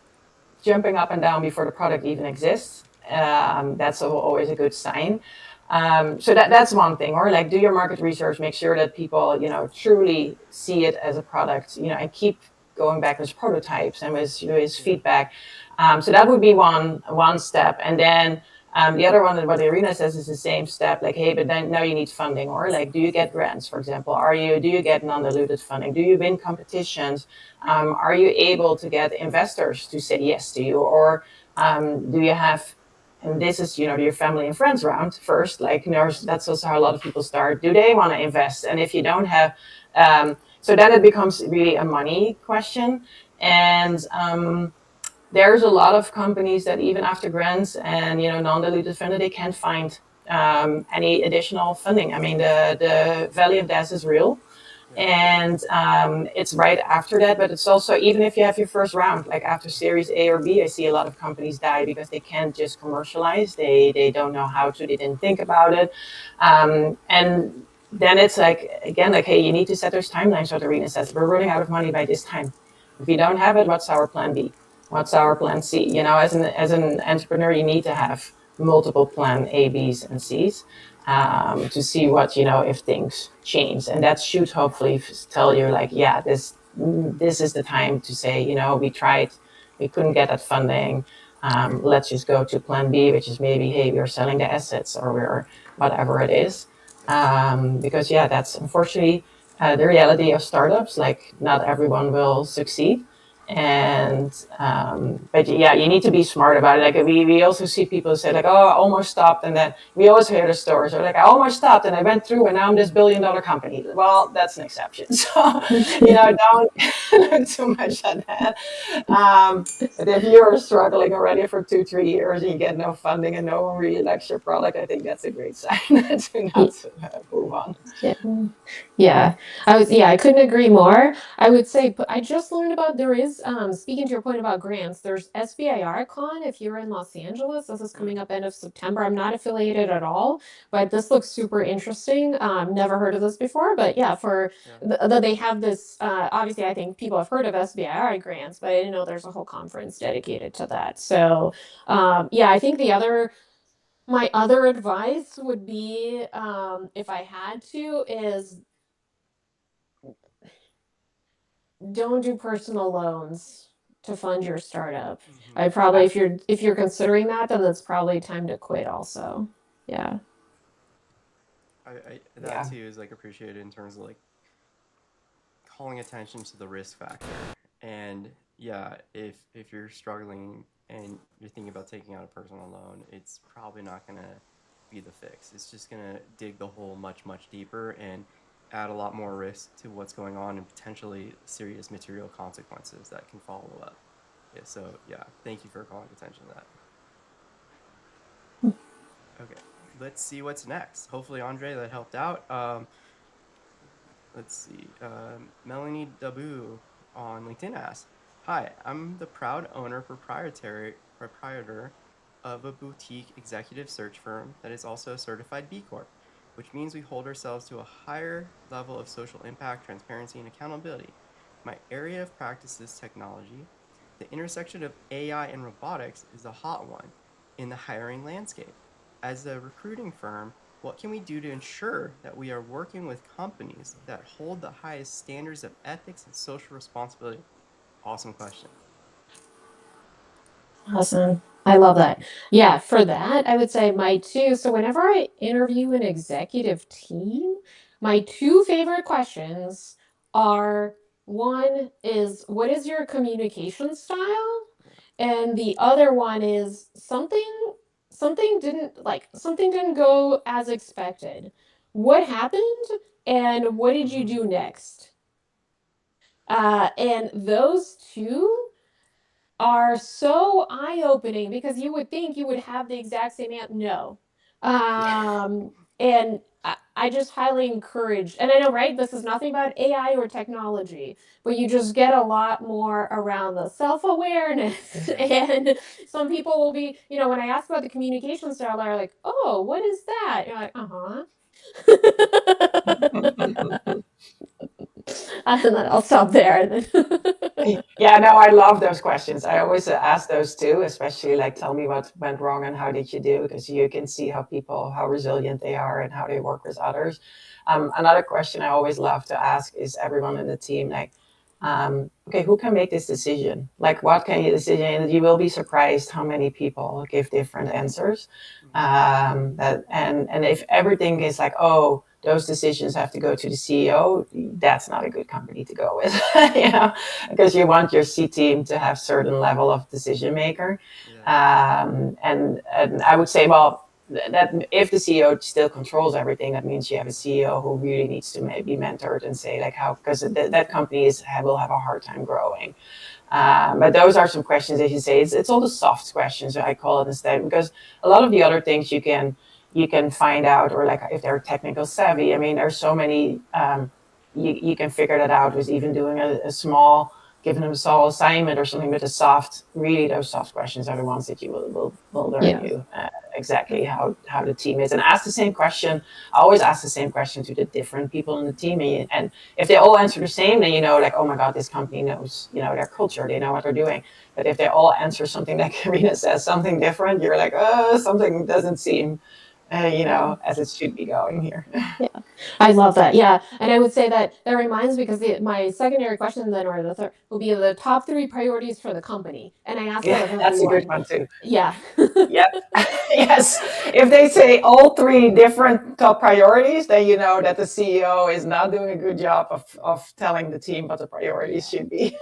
jumping up and down before the product even exists. That's always a good sign. So that's one thing. Or like do your market research, make sure that people, truly see it as a product, and keep going back with prototypes and with feedback. So that would be one step. And then the other one, what Irina says, is the same step. Like, hey, but then now you need funding, or like, do you get grants, for example? Do you get non-diluted funding? Do you win competitions? Are you able to get investors to say yes to you, or do you have? And this is, your family and friends round first. Like, that's also how a lot of people start. Do they want to invest? And if you don't have, so then it becomes really a money question. And there's a lot of companies that even after grants and non-diluted funding, they can't find any additional funding. I mean, the valley of death is real. And it's right after that, but it's also, even if you have your first round, like after Series A or B, I see a lot of companies die because they can't just commercialize. They don't know how to. They didn't think about it, and then it's like, again, like, hey, you need to set those timelines. What Irina says, we're running out of money by this time. If you don't have it, what's our plan B? What's our plan C? As an entrepreneur, you need to have multiple plan A, Bs, and Cs. To see what, if things change. And that should hopefully tell you, like, yeah, this is the time to say, we tried, we couldn't get that funding. Let's just go to plan B, which is maybe, hey, we're selling the assets, or we're whatever it is. Because, yeah, that's unfortunately the reality of startups. Like, not everyone will succeed. And but yeah, you need to be smart about it. Like, we also see people say, like, oh, I almost stopped, and then we always hear the stories. They're like, I almost stopped and I went through and now I'm this billion-dollar company. Well, that's an exception. So don't look too much at that. But if you're struggling already for 2-3 years and you get no funding and no one really likes your product, I think that's a great sign to not move on. Yeah, I couldn't agree more. I would say, but I just learned about, there is speaking to your point about grants, there's SBIR if you're in Los Angeles. This is coming up end of September. I'm not affiliated at all, but this looks super interesting. Never heard of this before, but yeah, they have this. Obviously, I think people have heard of SBIR grants, but I didn't know there's a whole conference dedicated to that. So, yeah, I think my other advice would be, if I had to, is don't do personal loans to fund your startup. I probably, if you're considering that, then it's probably time to quit also. Yeah. That too is like appreciated in terms of like calling attention to the risk factor. And yeah, if you're struggling and you're thinking about taking out a personal loan, it's probably not gonna be the fix. It's just gonna dig the hole much deeper and add a lot more risk to what's going on and potentially serious material consequences that can follow up. Yeah, so yeah, thank you for calling attention to that. Okay, let's see what's next. Hopefully, Andre, that helped out. Let's see. Melanie Dabu on LinkedIn asks, "Hi, I'm the proud proprietor of a boutique executive search firm that is also a certified B Corp, which means we hold ourselves to a higher level of social impact, transparency, and accountability. My area of practice is technology. The intersection of AI and robotics is a hot one in the hiring landscape. As a recruiting firm, what can we do to ensure that we are working with companies that hold the highest standards of ethics and social responsibility?" Awesome question. Awesome. I love that. Yeah, for that, I would say my two. So, whenever I interview an executive team, my two favorite questions are, one is, what is your communication style? And the other one is, something didn't go as expected. What happened and what did you do next? And those two are so eye-opening because you would think you would have the exact same answer. No. And I just highly encourage, and I know, right? This is nothing about AI or technology, but you just get a lot more around the self-awareness. And some people will be, when I ask about the communication style, they're like, "Oh, what is that?" You're like, "Uh-huh." And then I'll stop there. Yeah, no, I love those questions. I always ask those too, especially like, tell me what went wrong and how did you do? Because you can see how resilient they are and how they work with others. Another question I always love to ask is everyone in the team, like, okay, who can make this decision? Like, what can you decision? And you will be surprised how many people give different answers. And if everything is like, oh, those decisions have to go to the CEO, that's not a good company to go with, because you want your C team to have certain level of decision maker. And I would say, well, that if the CEO still controls everything, that means you have a CEO who really needs to maybe mentored and say like how, because that company will have a hard time growing. But those are some questions, as you say, it's all the soft questions, I call it instead, because a lot of the other things you can find out, or like if they're technical savvy. I mean, there's so many, you can figure that out with even doing a small, giving them a small assignment or something. But really those soft questions are the ones that you will learn Yeah. you exactly how the team is. And ask the same question. I always ask the same question to the different people in the team. And if they all answer the same, then you know, like, oh my God, this company knows, their culture, they know what they're doing. But if they all answer something like Irina says, something different, you're like, oh, something doesn't seem as it should be going here. Yeah, I love that. Yeah, and I would say that reminds me, because my secondary question then, or the third, will be the top three priorities for the company, and I ask that Yeah, of that's a good everyone. one too. Yeah. Yep. Yes. If they say all three different top priorities, then you know that the CEO is not doing a good job of telling the team what the priorities should be.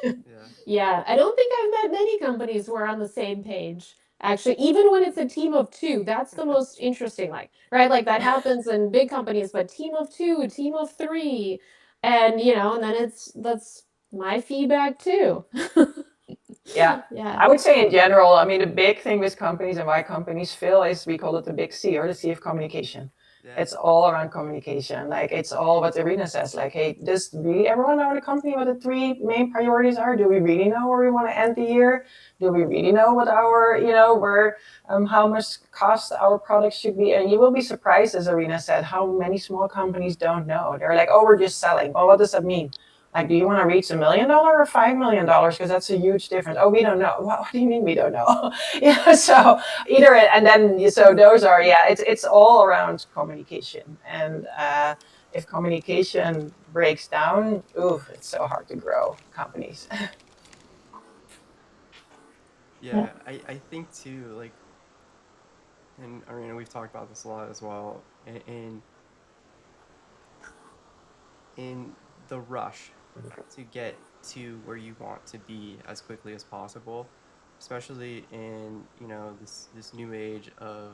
Yeah, I don't think I've met many companies who are on the same page. Actually, even when it's a team of two, that's the most interesting. Like, right? Like that happens in big companies, but team of two, team of three, and and then that's my feedback too. Yeah. Yeah. I would say in general, I mean, the big thing with companies and why companies fail is we call it the big C, or the C of communication. Yeah. It's all around communication. Like it's all what Irina says. Like, hey, does really everyone know in the company what the three main priorities are? Do we really know where we want to end the year? Do we really know what our, where, how much cost our products should be? And you will be surprised, as Irina said, how many small companies don't know. They're like, oh, we're just selling. Well, what does that mean? Like, do you want to reach $1 million or $5 million? Because that's a huge difference. Oh, we don't know. What do you mean we don't know? Yeah. So either, and then so those are, yeah, it's all around communication. And if communication breaks down, ooh, it's so hard to grow companies. Yeah. Yeah, I think too, like, and Arena, we've talked about this a lot as well, in the rush to get to where you want to be as quickly as possible, especially in, this new age of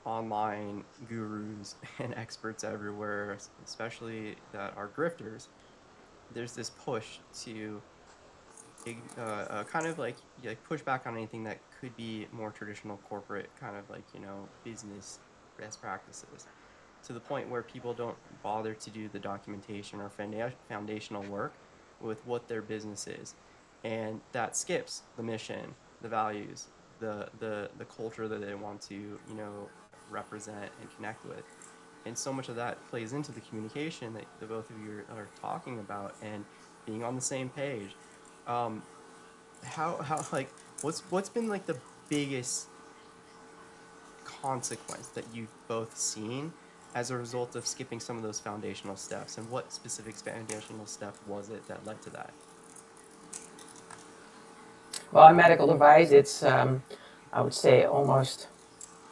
online gurus and experts everywhere, especially that are grifters. There's this push to kind of like, push back on anything that could be more traditional corporate kind of like, business best practices, to the point where people don't bother to do the documentation or foundational work with what their business is, and that skips the mission, the values, the culture that they want to, represent and connect with. And so much of that plays into the communication that the both of you are talking about, and being on the same page. um, how like, what's been like the biggest consequence that you've both seen as a result of skipping some of those foundational steps, and what specific foundational step was it that led to that? Well, in medical device, it's I would say almost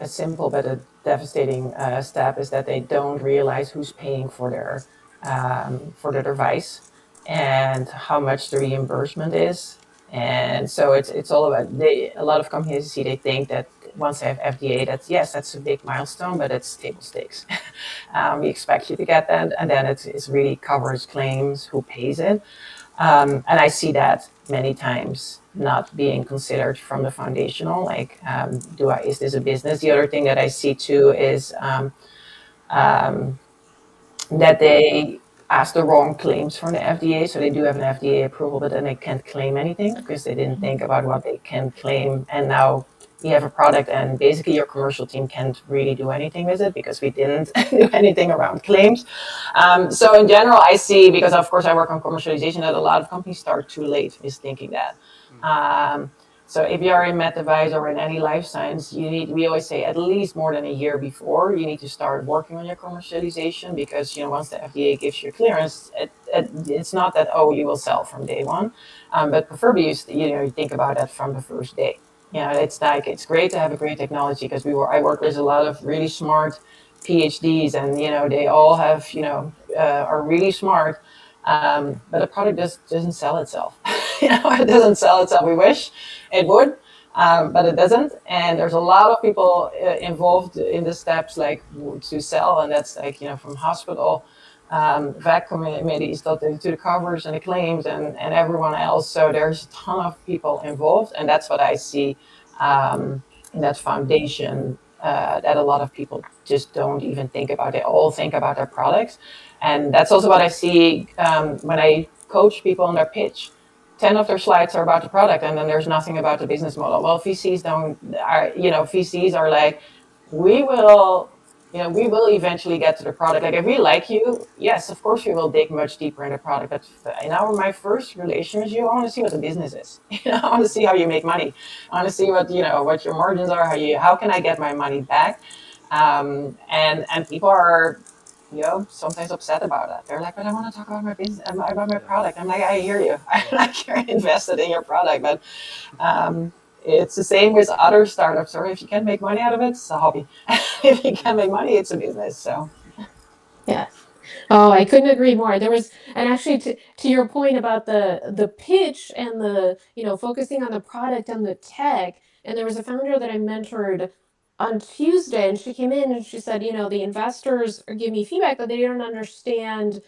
a simple but a devastating step is that they don't realize who's paying for their device and how much the reimbursement is. And so it's all about a lot of companies see they think that once they have FDA, that's yes, that's a big milestone, but it's table stakes. We expect you to get that, and then it's really covers claims, who pays it, and I see that many times not being considered from the foundational. Like, is this a business? The other thing that I see too is um, that they ask the wrong claims from the FDA. So they do have an FDA approval, but then they can't claim anything because they didn't think about what they can claim. And now you have a product, and basically your commercial team can't really do anything with it because we didn't do anything around claims. So in general, I see, because of course I work on commercialization, that a lot of companies start too late thinking that. Mm. Um, so if you are in med device or in any life science, we always say at least more than a year before, you need to start working on your commercialization, because, once the FDA gives you clearance, it's not that, oh, you will sell from day one. But preferably, you think about that from the first day. It's like, it's great to have a great technology, because I work with a lot of really smart PhDs, and, they all have, are really smart. But the product doesn't sell itself. It doesn't sell itself. We wish it would, but it doesn't. And there's a lot of people involved in the steps, like to sell, and that's like, from hospital VAC committees to the covers and the claims, and everyone else. So there's a ton of people involved, and that's what I see in that foundation, that a lot of people just don't even think about. They all think about their products, and that's also what I see when I coach people on their pitch. 10 of their slides are about the product, and then there's nothing about the business model. Well, VCs are like, we will, we will eventually get to the product. Like, if we like you, yes, of course we will dig much deeper in the product. But my first relation with you, I want to see what the business is. I want to see how you make money. I want to see what your margins are. How can I get my money back? And people are, sometimes upset about that. They're like, but I want to talk about my business, about my Yeah. product. I'm like, I hear you. I'm like, you're invested in your product, but it's the same with other startups. Or if you can make money out of it, it's a hobby. If you can Yeah. make money, it's a business. So Yeah. Oh, I couldn't agree more. There was, and actually, to your point about the pitch and the, focusing on the product and the tech. And there was a founder that I mentored on Tuesday, and she came in and she said, the investors are giving me feedback that they don't understand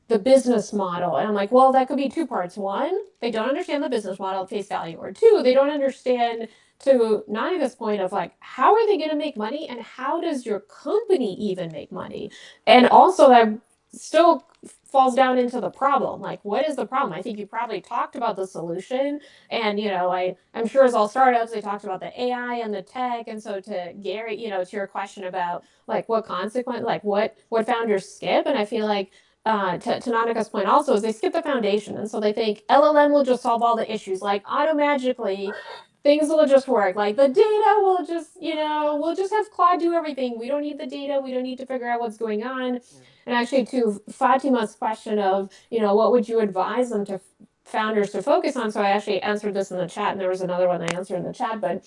the business model. And I'm like, well, that could be two parts. One, they don't understand the business model at face value, or two, they don't understand to Nannike's point of like, how are they going to make money, and how does your company even make money? And also that still falls down into the problem. Like, what is the problem? I think you probably talked about the solution, and I'm sure as all startups, they talked about the AI and the tech. And so to Gary, to your question about like what consequence, like what founders skip, and I feel like to Nanika's point also is they skip the foundation, and so they think LLM will just solve all the issues, like auto magically things will just work, like the data will just we'll just have Claude do everything, we don't need the data, we don't need to figure out what's going on. Yeah. And actually to Fatima's question of what would you advise them to founders to focus on, so I actually answered this in the chat, and there was another one I answered in the chat, but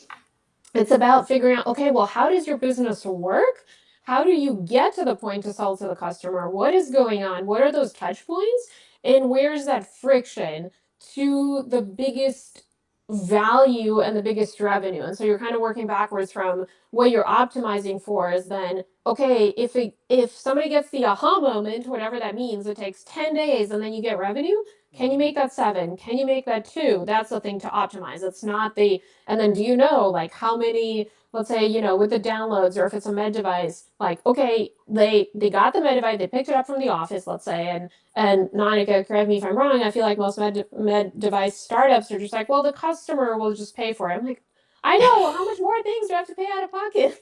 it's about figuring out, okay, well, how does your business work? How do you get to the point to sell to the customer? What is going on? What are those touch points? And where's that friction to the biggest value and the biggest revenue? And so you're kind of working backwards from what you're optimizing for is then, okay, if somebody gets the aha moment, whatever that means, it takes 10 days and then you get revenue. Can you make that 7? Can you make that 2? That's the thing to optimize. It's not the, and then do you know like how many, let's say, with the downloads, or if it's a med device, like, okay, they got the med device, they picked it up from the office, let's say, and Nanneke, correct me if I'm wrong, I feel like most med device startups are just like, well, the customer will just pay for it. I'm like, I know, well, how much more things do I have to pay out of pocket?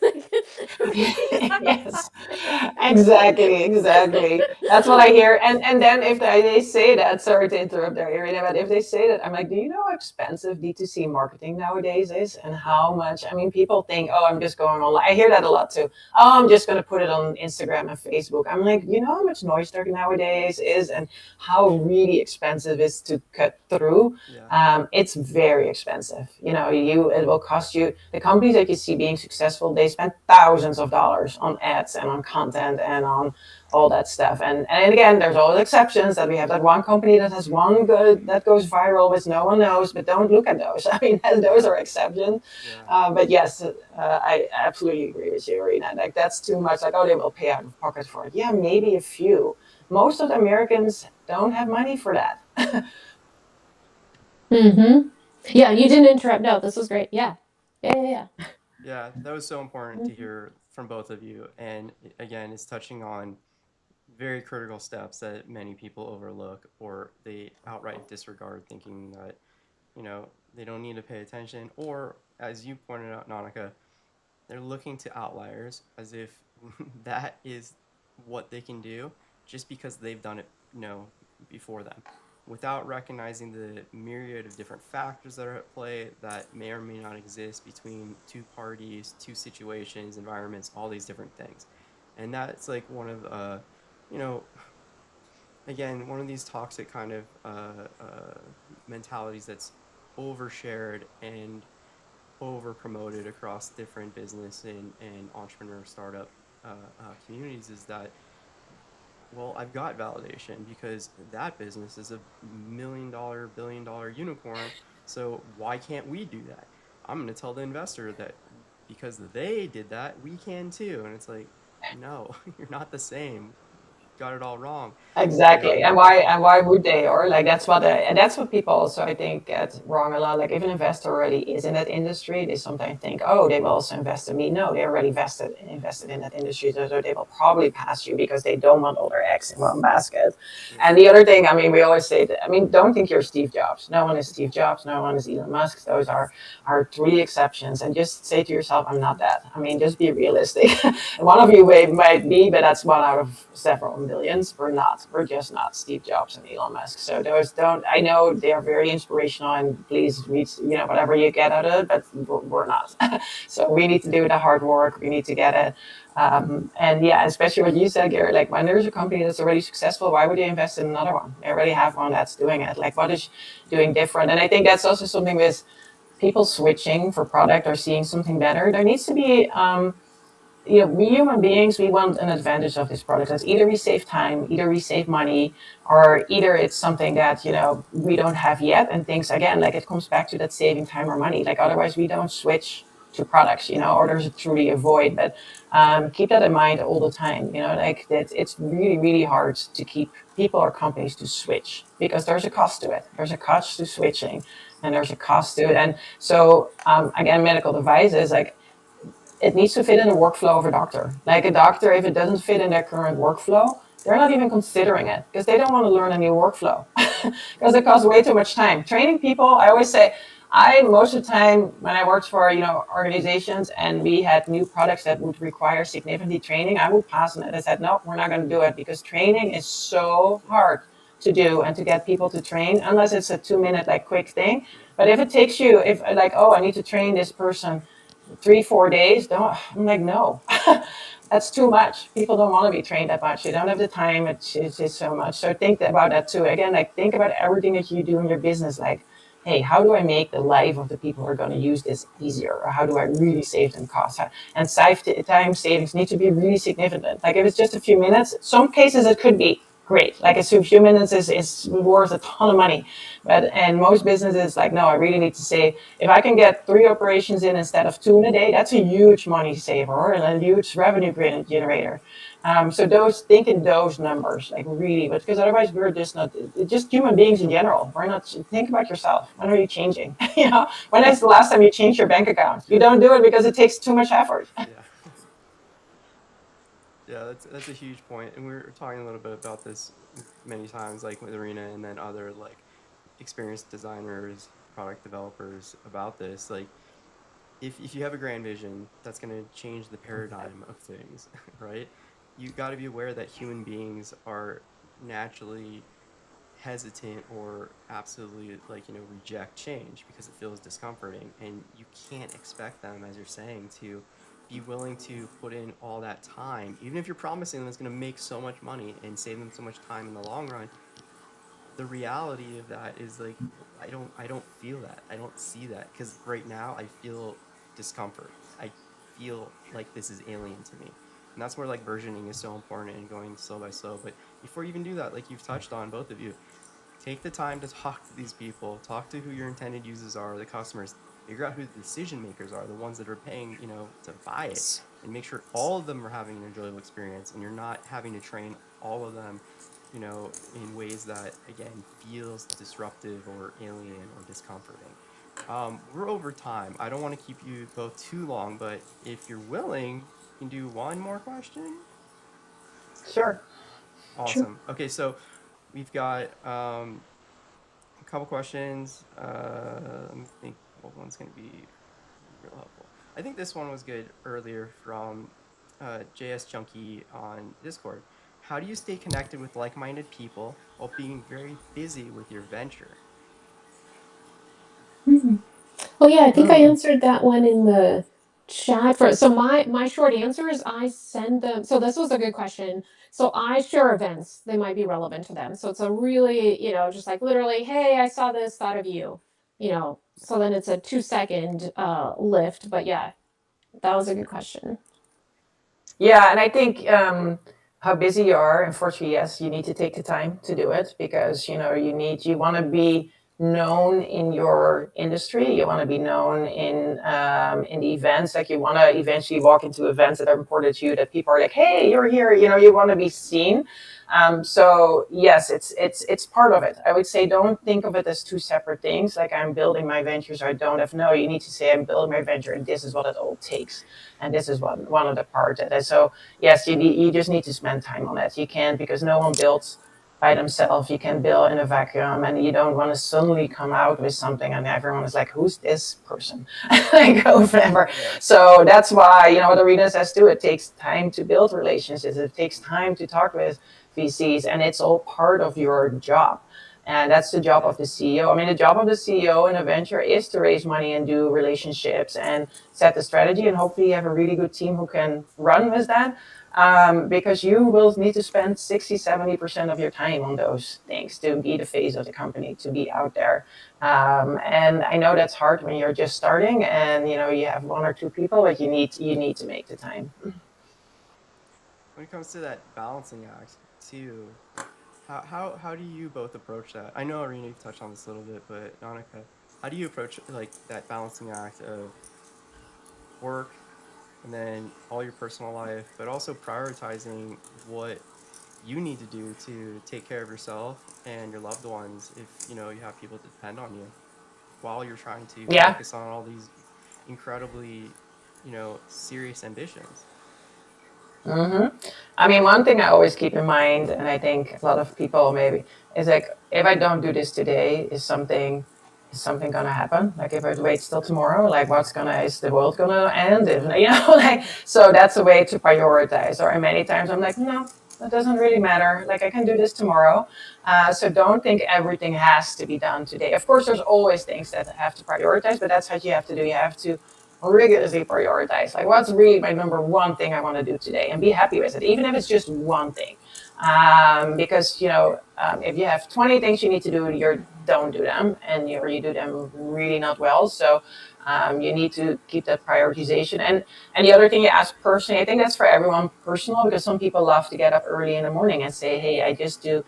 Yes, exactly. That's what I hear. And then if they say that, sorry to interrupt there, Irina, but if they say that, I'm like, do you know how expensive D2C marketing nowadays is, and how much? I mean, people think, oh, I'm just going online. I hear that a lot too. Oh, I'm just going to put it on Instagram and Facebook. I'm like, you know how much noise there nowadays is, and how really expensive it is to cut through. Yeah. It's very expensive. It will cost you. The companies that you see being successful, they spend thousands of dollars on ads and on content and on all that stuff. And again, there's always exceptions, that we have that one company that has one good that goes viral, which no one knows, but don't look at those. I mean, those are exceptions. Yeah. But yes, I absolutely agree with you, Irina. Like, that's too much. Like, oh, they will pay out of pocket for it. Yeah, maybe a few. Most of the Americans don't have money for that. Mm-hmm. Yeah, you didn't interrupt. No, this was great. Yeah. Yeah, that was so important to hear from both of you. And again, it's touching on very critical steps that many people overlook, or they outright disregard, thinking that, they don't need to pay attention. Or, as you pointed out, Nanneke, they're looking to outliers as if that is what they can do just because they've done it, before them, without recognizing the myriad of different factors that are at play that may or may not exist between two parties, two situations, environments, all these different things. And that's like one of, you know, again, one of these toxic kind of mentalities that's overshared and over promoted across different business and entrepreneur startup communities is that, well, I've got validation because that business is a $1 million, $1 billion unicorn. So why can't we do that? I'm going to tell the investor that because they did that, we can too. And it's like, no, you're not the same. Got it all wrong. Exactly, And and why would they? Or like, that's what people also, I think, get wrong a lot. Like, if an investor already is in that industry, they sometimes think, oh, they will also invest in me. No, they already invested in that industry, so they will probably pass you because they don't want all their eggs in one basket. yeah, And the other thing, I mean, we always say that, I mean, don't think you're Steve Jobs. No one is Steve Jobs. No one is Elon Musk. Those are three exceptions. And just say to yourself, I'm not that. I mean, just be realistic. One of you might be, but that's one out of several millions. We're not. We're just not Steve Jobs and Elon Musk. So those don't. I know they are very inspirational, and please read, whatever you get out of it, but we're not. So we need to do the hard work. We need to get it. And yeah, especially what you said, Gary. Like, when there's a company that's already successful, why would they invest in another one? They already have one that's doing it. Like, what is doing different? And I think that's also something with people switching for product or seeing something better. There needs to be, we human beings, we want an advantage of this product. That's either we save time, either we save money, or either it's something that, we don't have yet. And things, again, like, it comes back to that saving time or money. Like, otherwise we don't switch to products, or there's truly a void. But keep that in mind all the time, like, that it's really, really hard to keep people or companies to switch, because there's a cost to it. There's a cost to switching. and there's a cost to it. And so again, medical devices, like, it needs to fit in the workflow of a doctor. Like a doctor, if it doesn't fit in their current workflow, they're not even considering it because they don't want to learn a new workflow because it costs way too much time. Training people, I always say, I most of the time when I worked for organizations and we had new products that would require significant training, I would pass on it. I said, no, we're not going to do it because training is so hard to do and to get people to train unless it's a 2 minute like quick thing. Yeah. But if it takes you, if like, oh, I need to train this person 3 4 days, don't. I'm like, no. That's too much. People don't want to be trained that much. They don't have the time. It's just so much. So think about that too. Again, like, think about everything that you do in your business. Like, hey, how do I make the life of the people who are going to use this easier? Or how do I really save them costs? And time savings need to be really significant. Like, if it's just a few minutes, some cases it could be great. Like, a few minutes is worth a ton of money. But and most businesses, like, no, I really need to say, if I can get 3 operations in instead of 2 in a day, that's a huge money saver and a huge revenue generator. So think in those numbers, like, really, but because otherwise we're just not, just human beings in general. We're not. Think about yourself. When are you changing? When is the last time you changed your bank account? You don't do it because it takes too much effort. Yeah. Yeah, that's a huge point, and we were talking a little bit about this many times, like with Irina and then other like experienced designers, product developers about this. Like, if you have a grand vision, that's going to change the paradigm of things, right? You got to be aware that human beings are naturally hesitant or absolutely, like, reject change because it feels discomforting, and you can't expect them, as you're saying, to be willing to put in all that time, even if you're promising them it's going to make so much money and save them so much time in the long run. The reality of that is, like, I don't feel that. I don't see that because right now I feel discomfort. I feel like this is alien to me. And that's where, like, versioning is so important and going slow by slow. But before you even do that, like you've touched on, both of you, take the time to talk to these people, talk to who your intended users are, the customers, figure out who the decision makers are, the ones that are paying, to buy it, and make sure all of them are having an enjoyable experience and you're not having to train all of them, in ways that, again, feels disruptive or alien or discomforting. We're over time. I don't want to keep you both too long, but if you're willing, you can do one more question. Sure. Sure. Awesome. Okay, so we've got a couple questions. Let me think what one's going to be real helpful. I think this one was good earlier from JS Junkie on Discord. How do you stay connected with like minded people while being very busy with your venture? Mhm. Oh yeah, I think I Mm. answered that one in the chat for so my short answer is I send them so this was a good question. So I share events. They might be relevant to them. So it's a really, just like literally, hey, I saw this, thought of you. So then it's a 2 second lift. But yeah, that was a good question. Yeah, and I think how busy you are, unfortunately, yes, you need to take the time to do it because you want to be known in your industry. You want to be known in the events. Like, you want to eventually walk into events that are important to you, that people are like, "Hey, you're here." You want to be seen. So yes, it's part of it. I would say, don't think of it as two separate things. Like, I'm building my ventures, or I don't have. No, you need to say, I'm building my venture, and this is what it all takes, and this is one of the parts. And so yes, you just need to spend time on it. You can't, because no one builds by themselves. You can build in a vacuum, and you don't want to suddenly come out with something and everyone is like, who's this person? Like, or whatever. Yeah. So that's why, what Arena says too, it takes time to build relationships. It takes time to talk with VCs, and it's all part of your job. And that's the job of the CEO. I mean, the job of the CEO in a venture is to raise money and do relationships and set the strategy. And hopefully, you have a really good team who can run with that. Because you will need to spend 60-70% of your time on those things to be the face of the company, to be out there. And I know that's hard when you're just starting and you have one or two people, but you need to make the time. When it comes to that balancing act, too, how do you both approach that? I know, Irina, you've touched on this a little bit, but Nanneke, how do you approach, like, that balancing act of work and then all your personal life, but also prioritizing what you need to do to take care of yourself and your loved ones if you have people to depend on you? while you're trying to Yeah. focus on all these incredibly, serious ambitions. hmm I mean, one thing I always keep in mind, and I think a lot of people maybe, is like, if I don't do this today, is something gonna happen? Like, if I wait till tomorrow, like, is the world gonna end? If, like, so that's a way to prioritize. Or many times I'm like, no, that doesn't really matter. Like, I can do this tomorrow. So don't think everything has to be done today. Of course, there's always things that have to prioritize, but that's what you have to do. You have to rigorously prioritize. Like, what's really my number one thing I want to do today, and be happy with it, even if it's just one thing. Because if you have 20 things you need to do, you don't do them, and you do them really not well. So you need to keep that prioritization. And the other thing you asked personally, I think that's for everyone personal, because some people love to get up early in the morning and say, hey, I just do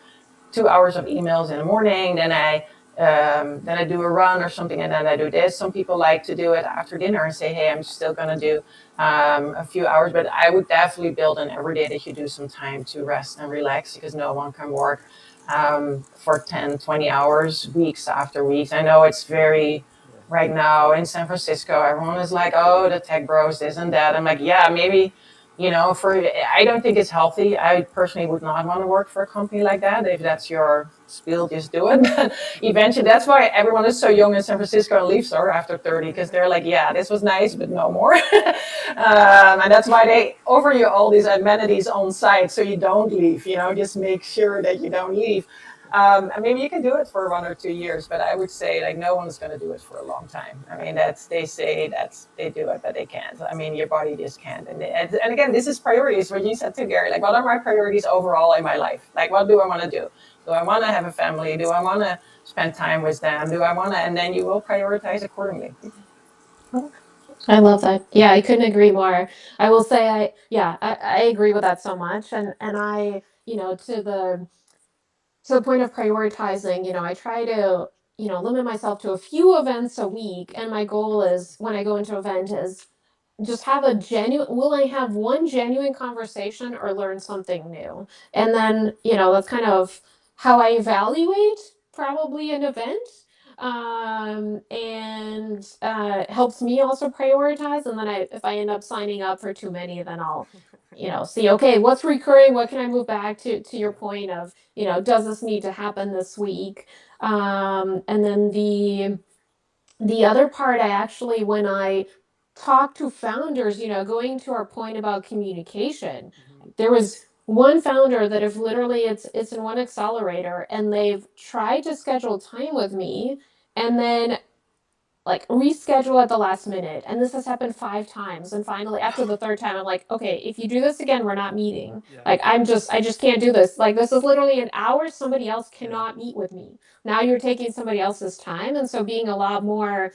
2 hours of emails in the morning, then I do a run or something, and then I do this. Some people like to do it after dinner and say, hey, I'm still gonna do a few hours, but I would definitely build in every day that you do some time to rest and relax, because no one can work for 10, 20 hours, weeks after weeks. I know it's very, Yeah. right now in San Francisco, everyone is like, oh, the tech bros, this and that. I'm like, yeah, maybe, I don't think it's healthy. I personally would not want to work for a company like that. If that's your spiel, just do it. But eventually, that's why everyone is so young in San Francisco and leaves or after 30, because they're like, yeah, this was nice, but no more. And that's why they offer you all these amenities on site, so you don't leave. Just make sure that you don't leave. And maybe you can do it for 1 or 2 years, but I would say, like, no one's going to do it for a long time. I mean, they say they do it, but they can't. I mean, your body just can't. And again, this is priorities. What you said too, Gary. Like, what are my priorities overall in my life? Like, what do I want to do? Do I want to have a family? Do I want to spend time with them? Do I want to? And then you will prioritize accordingly. I love that. Yeah, I couldn't agree more. I will say I agree with that so much. And I, to the point of prioritizing, I try to, limit myself to a few events a week. And my goal is, when I go into an event, is just have a genuine will I have one genuine conversation or learn something new? And then, that's kind of how I evaluate probably an event. And helps me also prioritize. And then if I end up signing up for too many, then I'll, see, okay, what's recurring? What can I move back to your Yeah. point of, does this need to happen this week? And then the other part, I actually, when I talk to founders, going to our point about communication, Hmm. there was one founder that, if literally it's in one accelerator, and they've tried to schedule time with me, and then like reschedule at the last minute, and this has happened 5 times, and finally after the third time I'm like, okay, if you do this again, we're not meeting. Yeah. Like, I just can't do this. Like, this is literally an hour somebody else Yeah. cannot meet with me. Now you're taking somebody else's time. And so being a lot more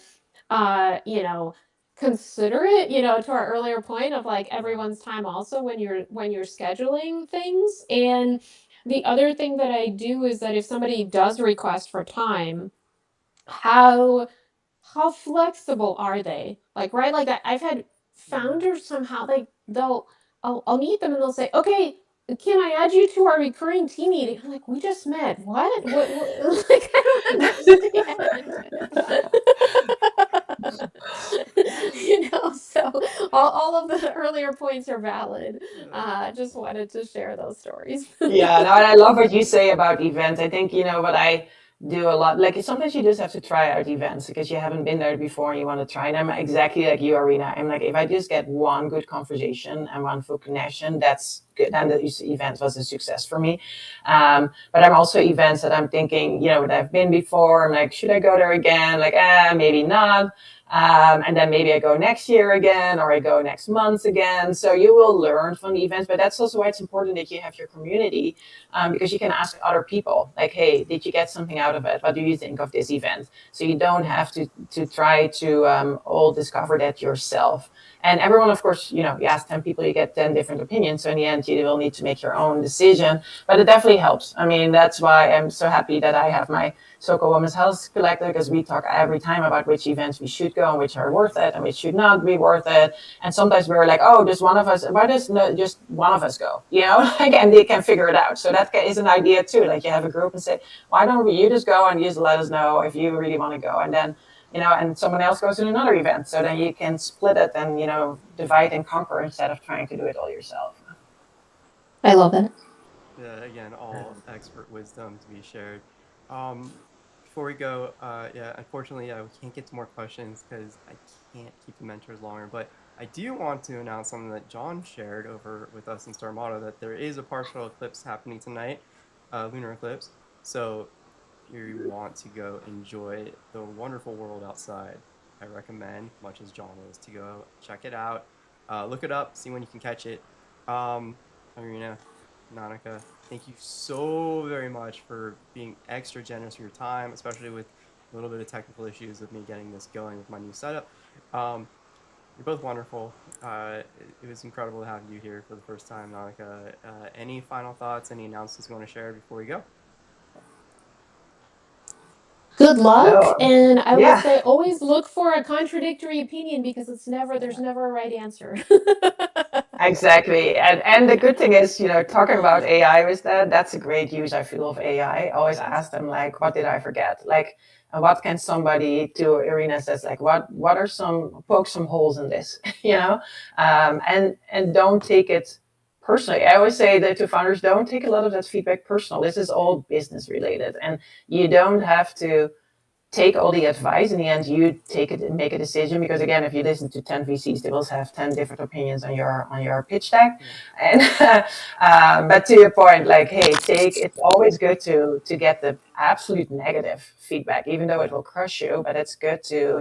uh you know considerate, to our earlier point of, like, Yeah. everyone's time also when you're scheduling things. And the other thing that I do is that if somebody does request for time, how flexible are they? Like, right, like, I've had Hmm. founders somehow, like, I'll meet them and they'll say, okay, can I add you to our recurring team meeting? I'm like, we just met. What? Like, I don't understand. So all of the earlier points are valid. Yeah. Just wanted to share those stories. Yeah, no, and I love what you say about events. I think, what I do a lot, like, sometimes you just have to try out events because you haven't been there before and you want to try. And I'm exactly like you, Arena. I'm like, if I just get one good conversation and one full connection, that's good. And the event was a success for me. But I'm also events that I'm thinking, that I've been before. I'm like, should I go there again? Like, maybe not. And then maybe I go next year again, or I go next month again. So you will learn from the events, but that's also why it's important that you have your community, because you can ask other people, like, hey, did you get something out of it? What do you think of this event? So you don't have to try to all discover that yourself. And everyone, of course, you ask 10 people, you get 10 different opinions. So in the end, you will need to make your own decision. But it definitely helps. I mean, that's why I'm so happy that I have my so-called Women's Health Collective, because we talk every time about which events we should go and which are worth it and which should not be worth it. And sometimes we're like, oh, just one of us, why does just one of us go? Like, and they can figure it out. So that is an idea too. Like, you have a group and say, why don't you just go and you just let us know if you really want to go. And then and someone else goes to another event. So then you can split it and, divide and conquer instead of trying to do it all yourself. I love it. Again, all expert wisdom to be shared. Before we go, yeah, unfortunately, we can't get to more questions because I can't keep the mentors longer. But I do want to announce something that John shared over with us in Star Motto, that there is a partial eclipse happening tonight, lunar eclipse. So if you want to go enjoy the wonderful world outside, I recommend, much as John is, to go check it out. Look it up, see when you can catch it. Irina, Nanneke, thank you so very much for being extra generous with your time, especially with a little bit of technical issues with me getting this going with my new setup. You're both wonderful. It was incredible to have you here for the first time, Nanneke. Any final thoughts, any announcements you want to share before we go? Good luck, No, and I will yeah. say always look for a contradictory opinion because there's never a right answer. Exactly. And the good thing is, talking about AI with that's a great use I feel of AI. I always ask them like, what did I forget? Like, and what can somebody, to Irina says, like, what are poke some holes in this, and don't take it personally. I always say that to founders, don't take a lot of that feedback personal. This is all business related, and you don't have to take all the advice. In the end, you take it and make a decision, because again, if you listen to 10 VCs, they will have 10 different opinions on your pitch deck. And but to your point, like, hey, it's always good to get the absolute negative feedback, even though it will crush you, but it's good to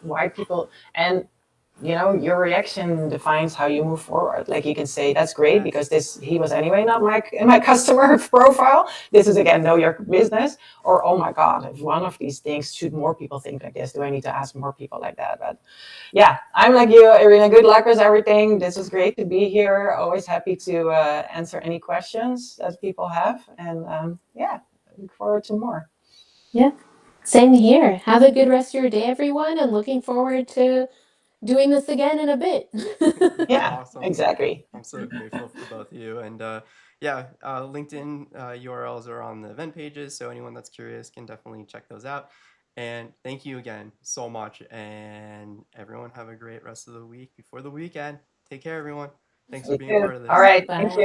why people, and your reaction defines how you move forward. Like, you can say, that's great, because he was anyway not my customer profile. This is, again, know your business. Or, oh my God, if one of these things, should more people think like this? Do I need to ask more people like that? But yeah, I'm like you, Irina. Good luck with everything. This was great to be here. Always happy to answer any questions that people have. And yeah, look forward to more. Yeah, same here. Have a good rest of your day, everyone, and looking forward to doing this again in a bit. Yeah, Awesome. exactly. I'm so grateful for both of you. And yeah, LinkedIn URLs are on the event pages, so anyone that's curious can definitely check those out. And thank you again so much. And everyone, have a great rest of the week before the weekend. Take care, everyone. Thanks for You being a too. part of All this. right. Thank you. Bye.